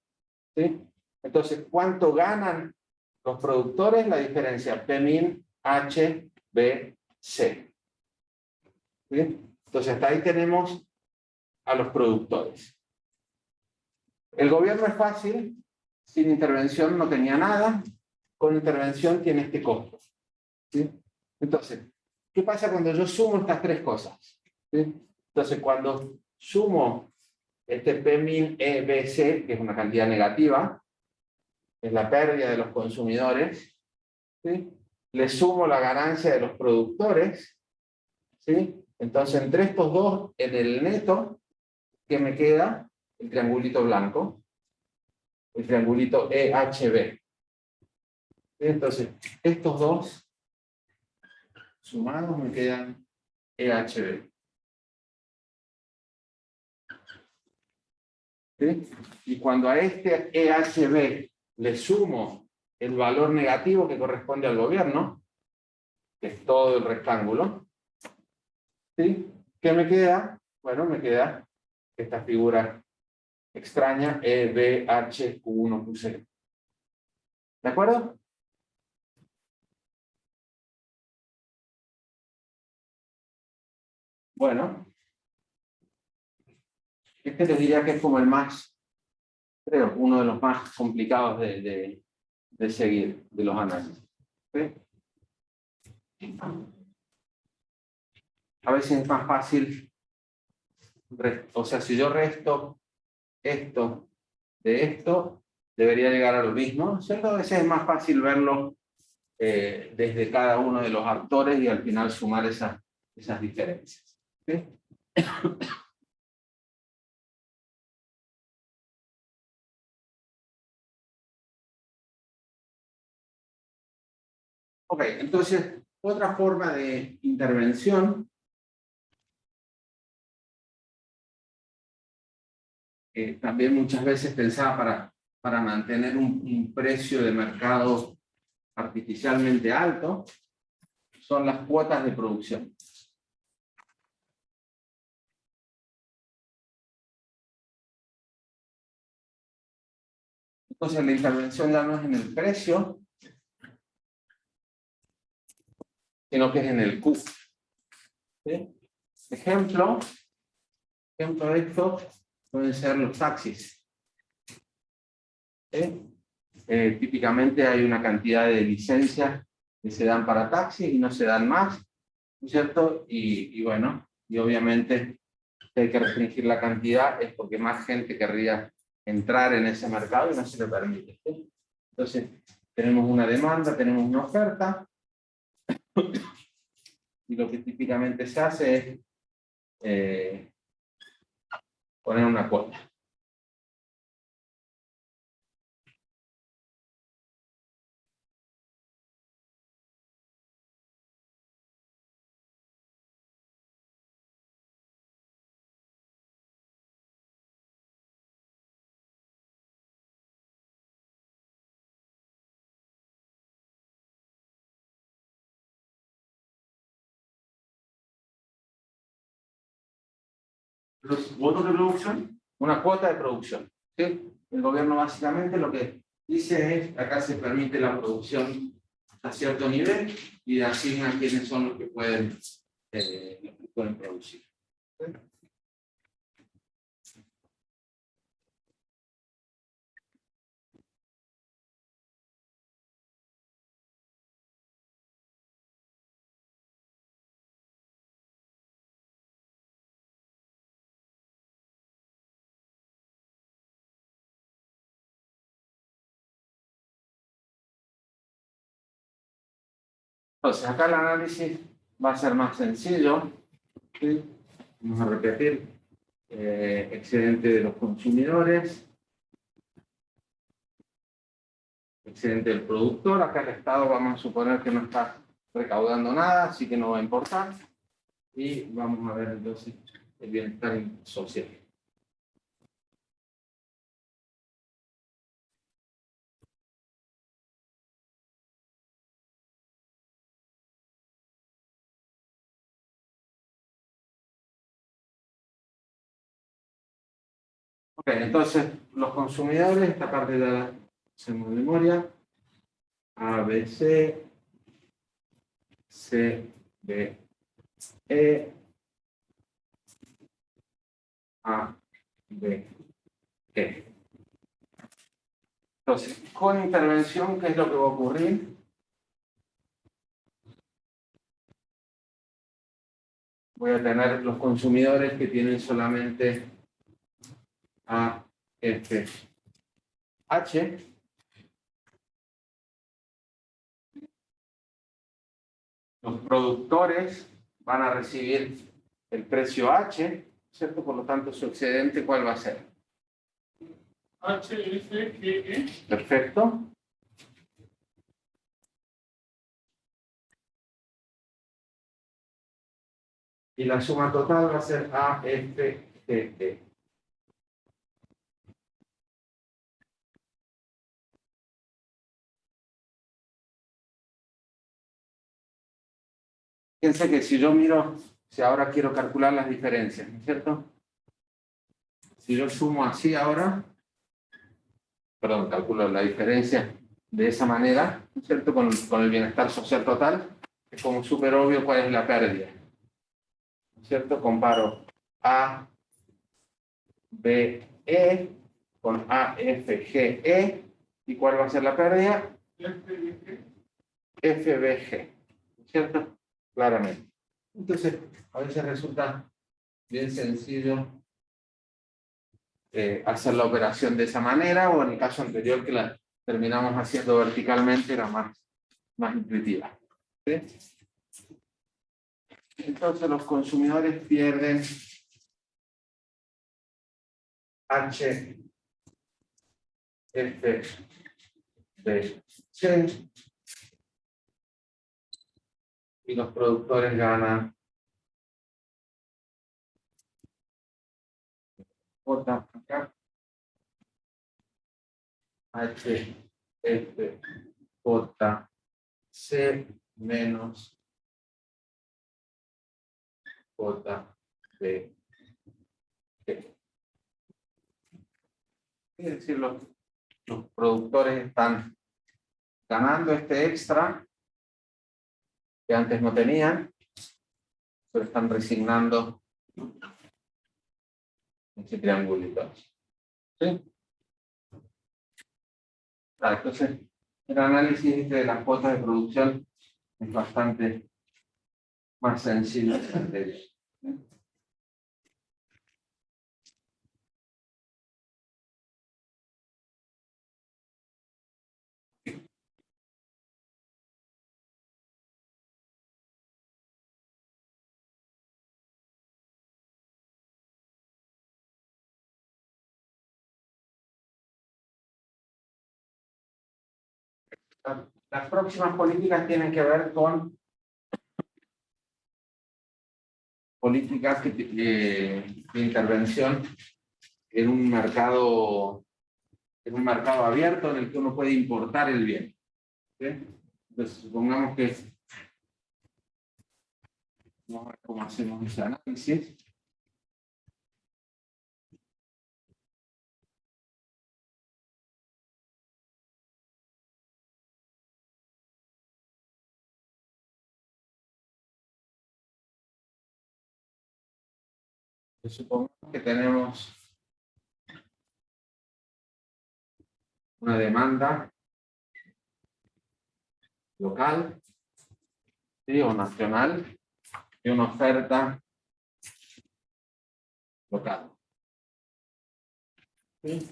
¿Sí? Entonces, ¿cuánto ganan los productores? La diferencia P1000 HBC. ¿Sí? Entonces, hasta ahí tenemos a los productores. El gobierno es fácil, sin intervención no tenía nada, con intervención tiene este costo. ¿Sí? Entonces, ¿qué pasa cuando yo sumo estas tres cosas? ¿Sí? Entonces, cuando sumo este P1000 EBC, que es una cantidad negativa, es la pérdida de los consumidores, ¿sí? Le sumo la ganancia de los productores, ¿sí? Entonces, entre estos dos, en el neto, ¿qué me queda? El triangulito blanco, el triangulito EHB. Entonces, estos dos sumados me quedan EHB. ¿Sí? Y cuando a este EHB le sumo el valor negativo que corresponde al gobierno, que es todo el rectángulo, ¿sí? ¿Qué me queda? Bueno, me queda esta figura extraña, EBHQ1Q0. ¿De acuerdo? Bueno, este les diría que es como el más, creo, uno de los más complicados de seguir, de los análisis. ¿Sí? A veces es más fácil, o sea, si yo resto esto de esto, debería llegar a lo mismo, ¿cierto? A veces es más fácil verlo desde cada uno de los actores y al final sumar esas diferencias. ¿Sí? Ok, entonces, otra forma de intervención también muchas veces pensada para mantener un precio de mercado artificialmente alto, son las cuotas de producción. Entonces la intervención ya no es en el precio, sino que es en el Q. ¿Sí? Ejemplo de esto pueden ser los taxis. ¿Sí? Típicamente hay una cantidad de licencias que se dan para taxis y no se dan más, ¿no es cierto? Y bueno, y obviamente si hay que restringir la cantidad es porque más gente querría entrar en ese mercado y no se le permite. ¿Sí? Entonces, tenemos una demanda, tenemos una oferta, y lo que típicamente se hace es poner una cuota. Los votos de producción. Una cuota de producción. ¿Sí? El gobierno básicamente lo que dice es que acá se permite la producción a cierto nivel y asigna quiénes son los que pueden producir. ¿Sí? Entonces, acá el análisis va a ser más sencillo. ¿Sí? Vamos a repetir. Excedente de los consumidores. Excedente del productor. Acá el Estado vamos a suponer que no está recaudando nada, así que no va a importar. Y vamos a ver entonces el bienestar social. Ok, entonces los consumidores, esta parte ya la hacemos de memoria. A, B, C, C, B, E, A, B, E. Entonces, con intervención, ¿qué es lo que va a ocurrir? Voy a tener los consumidores que tienen solamente A, F, H. Los productores van a recibir el precio H, ¿cierto? Por lo tanto, su excedente, ¿cuál va a ser? HFGE. Perfecto. Y la suma total va a ser AFGE. Fíjense que si yo miro, si ahora quiero calcular las diferencias, ¿no es cierto? Si yo sumo así ahora, perdón, calculo la diferencia de esa manera, ¿no es cierto? Con el bienestar social total, es como súper obvio cuál es la pérdida. ¿No es cierto? Comparo A, B, E con A, F, G, E. ¿Y cuál va a ser la pérdida? FBG. ¿No es cierto? Claramente. Entonces, a veces resulta bien sencillo hacer la operación de esa manera, o en el caso anterior que la terminamos haciendo verticalmente era más intuitiva. ¿Sí? Entonces los consumidores pierden H, F, B, C, y los productores ganan J acá, H, F, J, C menos J, B, G. Es decir, los productores están ganando este extra que antes no tenían, pero están resignando ese triangulito. ¿Sí? Entonces, el análisis de las cuotas de producción es bastante más sencillo que el anterior. Las próximas políticas tienen que ver con políticas de intervención en un mercado abierto en el que uno puede importar el bien. ¿Sí? Entonces, supongamos que vamos a ver cómo hacemos ese análisis. Supongamos que tenemos una demanda local, ¿sí? O nacional, y una oferta local. ¿Sí?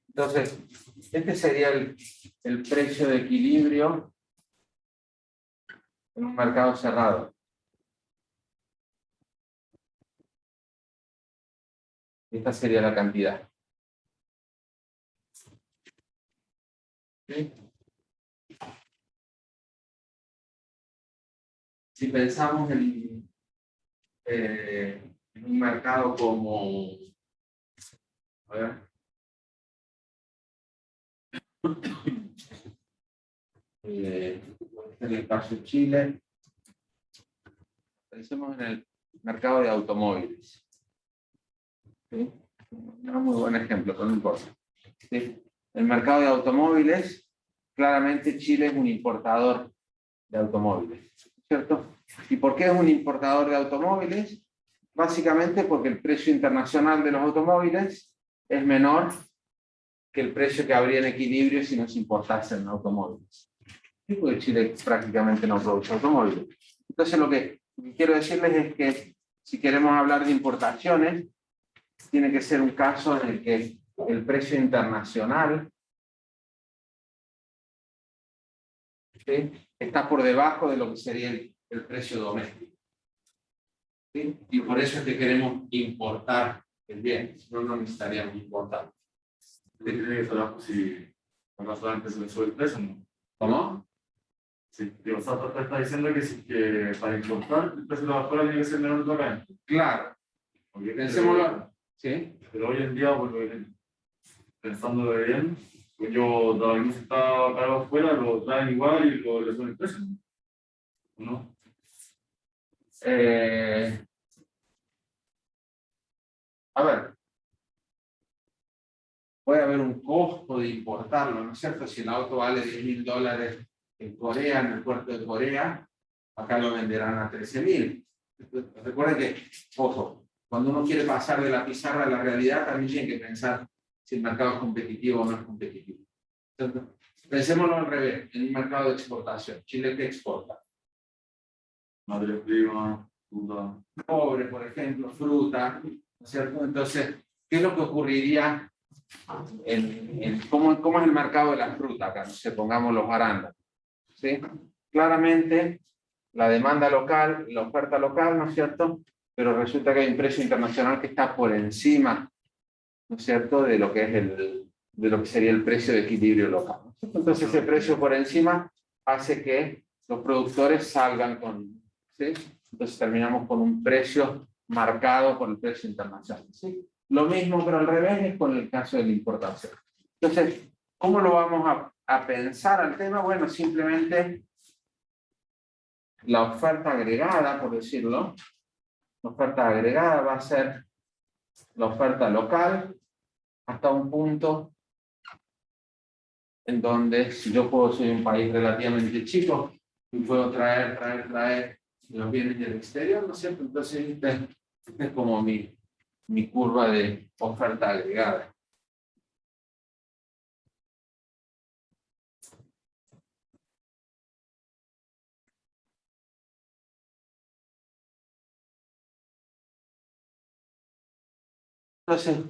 Entonces, este sería el precio de equilibrio en un mercado cerrado. Esta sería la cantidad. ¿Sí? Si pensamos en un mercado como, a ver, en el caso de Chile, pensemos en el mercado de automóviles. ¿Sí? Un muy buen ejemplo, pero no importa. ¿Sí? El mercado de automóviles, claramente Chile es un importador de automóviles, ¿cierto? ¿Y por qué es un importador de automóviles? Básicamente porque el precio internacional de los automóviles es menor que el precio que habría en equilibrio si no se importasen automóviles. ¿Sí? Porque Chile prácticamente no produce automóviles. Entonces lo que quiero decirles es que si queremos hablar de importaciones, tiene que ser un caso en el que el precio internacional, ¿sí?, está por debajo de lo que sería el precio doméstico. ¿Sí? Y por eso es que queremos importar el bien, si no, no necesitaríamos importar. Tiene que ser abajo si más adelante se le sube el precio, ¿no? ¿Cómo? Sí, digo, o sea, te está diciendo que para importar el precio de la afuera tiene que ser menor de acá. Claro. Porque Pensémoslo. ¿Sí? Pero hoy en día, porque pensando de bien, pues yo todavía está caro afuera, lo traen igual y lo le suben el precio, ¿no? A ver, puede haber un costo de importarlo, ¿no es cierto? Si el auto vale $10.000 en Corea, en el puerto de Corea, acá lo venderán a 13.000. Recuerden que, ojo, cuando uno quiere pasar de la pizarra a la realidad, también tiene que pensar si el mercado es competitivo o no es competitivo. Entonces, pensémoslo al revés, en un mercado de exportación. ¿Chile qué exporta? Materia prima, fruta. Cobre, por ejemplo, fruta, ¿no es cierto? Entonces, ¿qué es lo que ocurriría cómo es el mercado de la fruta acá? No sé, pongamos los arándanos. ¿Sí? Claramente, la demanda local, la oferta local, ¿no es cierto? Pero resulta que hay un precio internacional que está por encima, ¿no es cierto?, de lo que es de lo que sería el precio de equilibrio local. Entonces, ese precio por encima hace que los productores salgan con, ¿sí? Entonces terminamos con un precio marcado por el precio internacional, ¿sí? Lo mismo, pero al revés, es con el caso de la importación. Entonces, ¿cómo lo vamos a pensar al tema? Bueno, simplemente la oferta agregada, por decirlo, la oferta agregada va a ser la oferta local hasta un punto en donde, si yo soy un país relativamente chico, y puedo traer los bienes del exterior, ¿no es cierto? Entonces, esta es como mi curva de oferta agregada. Entonces,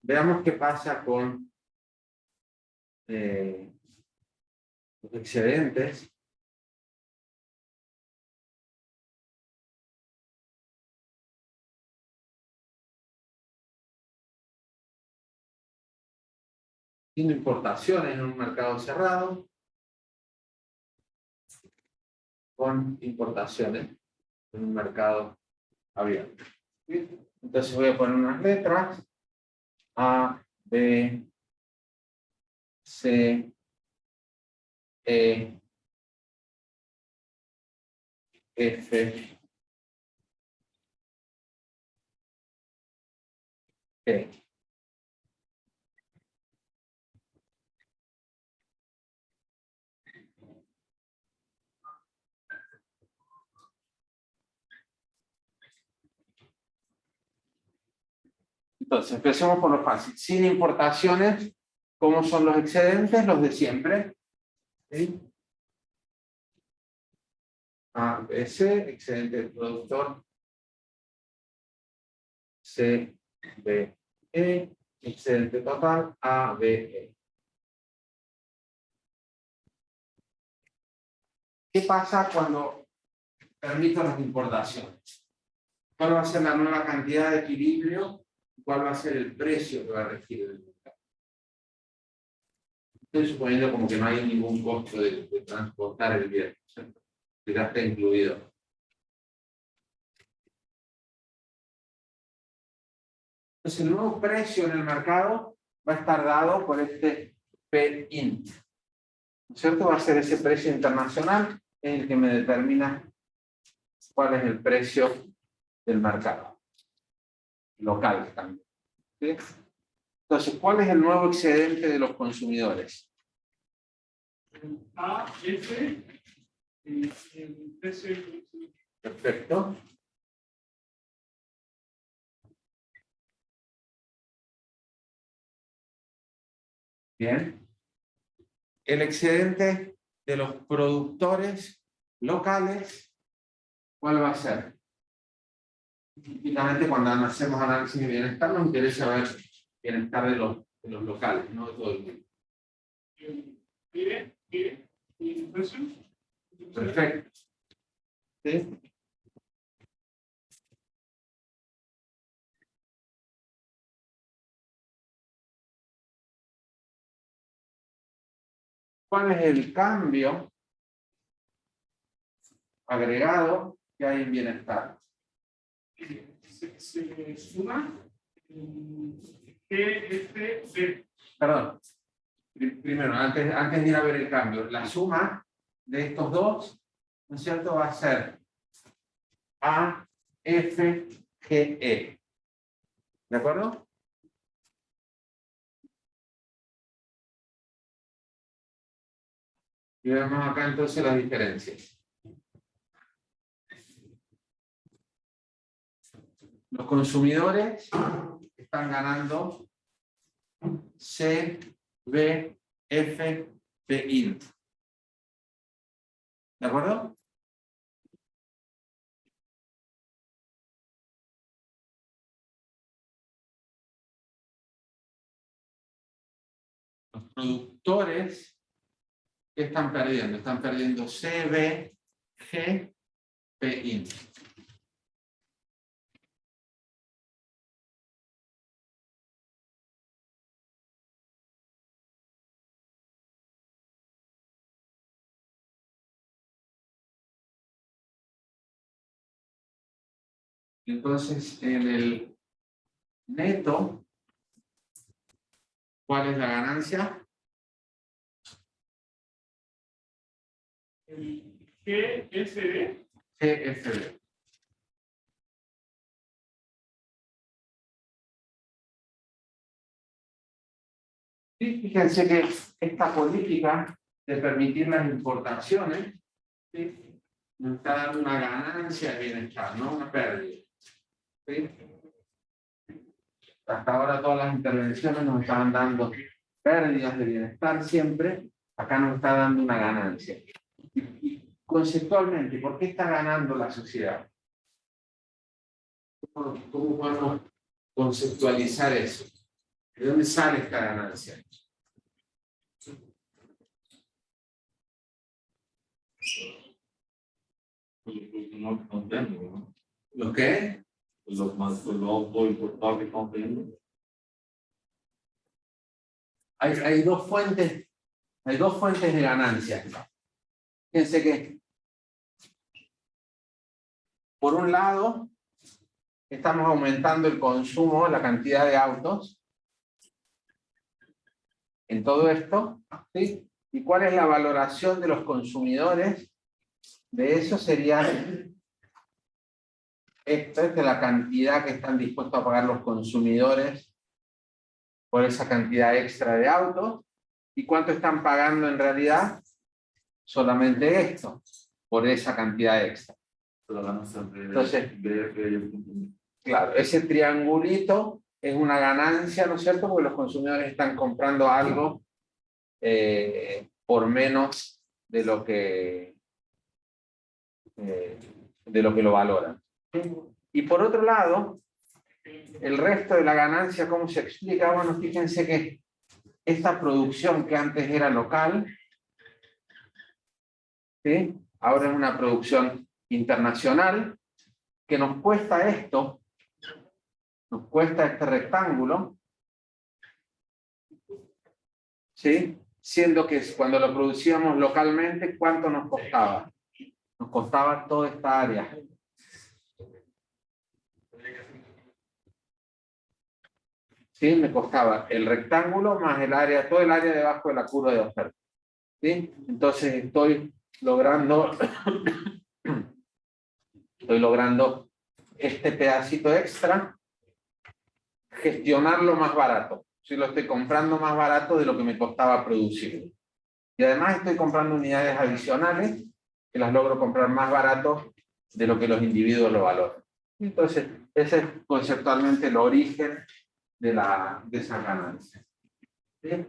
veamos qué pasa con los excedentes. Sin importaciones en un mercado cerrado, con importaciones en un mercado abierto. ¿Sí? Entonces voy a poner unas letras: A, B, C, E, F, G. Entonces, empecemos por lo fácil. Sin importaciones, ¿cómo son los excedentes? Los de siempre. ¿Sí? A, B, C, excedente del productor. C, B, E, excedente total, A, B, E. ¿Qué pasa cuando permito las importaciones? ¿Cuál va a ser la nueva cantidad de equilibrio? ¿Cuál va a ser el precio que va a regir el mercado? Estoy suponiendo como que no hay ningún costo de transportar el bien, ¿cierto? Que ya está incluido. Entonces, el nuevo precio en el mercado va a estar dado por este P-int. ¿No es cierto? Va a ser ese precio internacional el que me determina cuál es el precio del mercado local también. ¿Sí? Entonces, ¿cuál es el nuevo excedente de los consumidores? A, F, el precio del consumidor. Perfecto. Bien. El excedente de los productores locales, ¿cuál va a ser? Típicamente cuando hacemos análisis de bienestar nos interesa ver bienestar de los locales, no de todo el mundo. Mire, y el precio. Perfecto. ¿Sí? ¿Cuál es el cambio agregado que hay en bienestar? Se suma GFB. Perdón. Primero, antes de ir a ver el cambio, la suma de estos dos, ¿no es cierto?, va a ser A, F, G, E. ¿De acuerdo? Y vemos acá entonces las diferencias. Los consumidores están ganando C, B, F, P, int. ¿De acuerdo? Los productores, ¿qué están perdiendo? Están perdiendo C, B, G, P, int. Entonces, en el neto, ¿cuál es la ganancia? El GFB. GFB. Y fíjense que esta política de permitir las importaciones, ¿sí?, nos está dando una ganancia de bienestar, no una pérdida. ¿Sí? Hasta ahora todas las intervenciones nos estaban dando pérdidas de bienestar siempre, acá nos está dando una ganancia. Y conceptualmente, ¿por qué está ganando la sociedad? ¿Cómo podemos conceptualizar eso? ¿De dónde sale esta ganancia? No estão tendo, né? ¿Lo qué? Lo importado que estão tendo. Hay dos fuentes de ganancia. Fíjense que, por un lado, estamos aumentando el consumo, la cantidad de autos en todo esto, ¿sí? ¿Y cuál es la valoración de los consumidores? De eso sería esto es de la cantidad que están dispuestos a pagar los consumidores por esa cantidad extra de autos. ¿Y cuánto están pagando en realidad? Solamente esto, por esa cantidad extra. Entonces, claro, ese triangulito es una ganancia, ¿no es cierto? Porque los consumidores están comprando algo por menos de lo que lo valoran. Y por otro lado, el resto de la ganancia, ¿cómo se explica? Bueno, fíjense que esta producción que antes era local, ¿sí?, ahora es una producción internacional, que nos cuesta esto, nos cuesta este rectángulo, ¿sí?, siendo que cuando lo producíamos localmente, ¿cuánto nos costaba? Nos costaba toda esta área. ¿Sí? Me costaba el rectángulo más el área, todo el área debajo de la curva de oferta. ¿Sí? Entonces estoy logrando este pedacito extra, gestionarlo más barato. Si lo estoy comprando más barato de lo que me costaba producir. Y además estoy comprando unidades adicionales que las logro comprar más barato de lo que los individuos lo valoran. Entonces, ese es conceptualmente el origen de esa ganancia. ¿Sí?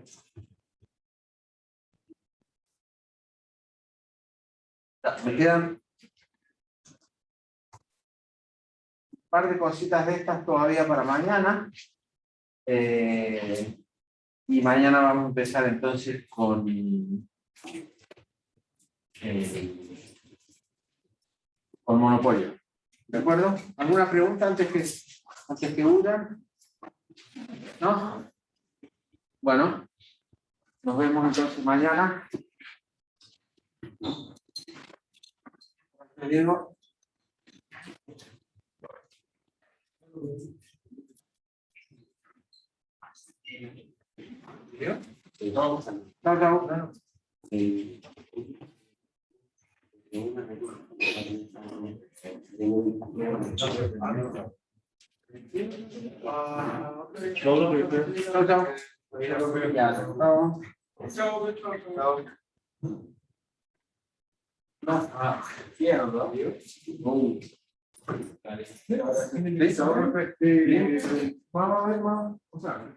Me quedan un par de cositas de estas todavía para mañana. Y mañana vamos a empezar entonces con monopolio. ¿De acuerdo? ¿Alguna pregunta antes que huyan? ¿No? Bueno, nos vemos entonces mañana. Diego. Chao, chao. Chao, chao. No, izquierdo. Listo. Vamos a ver más. O sea,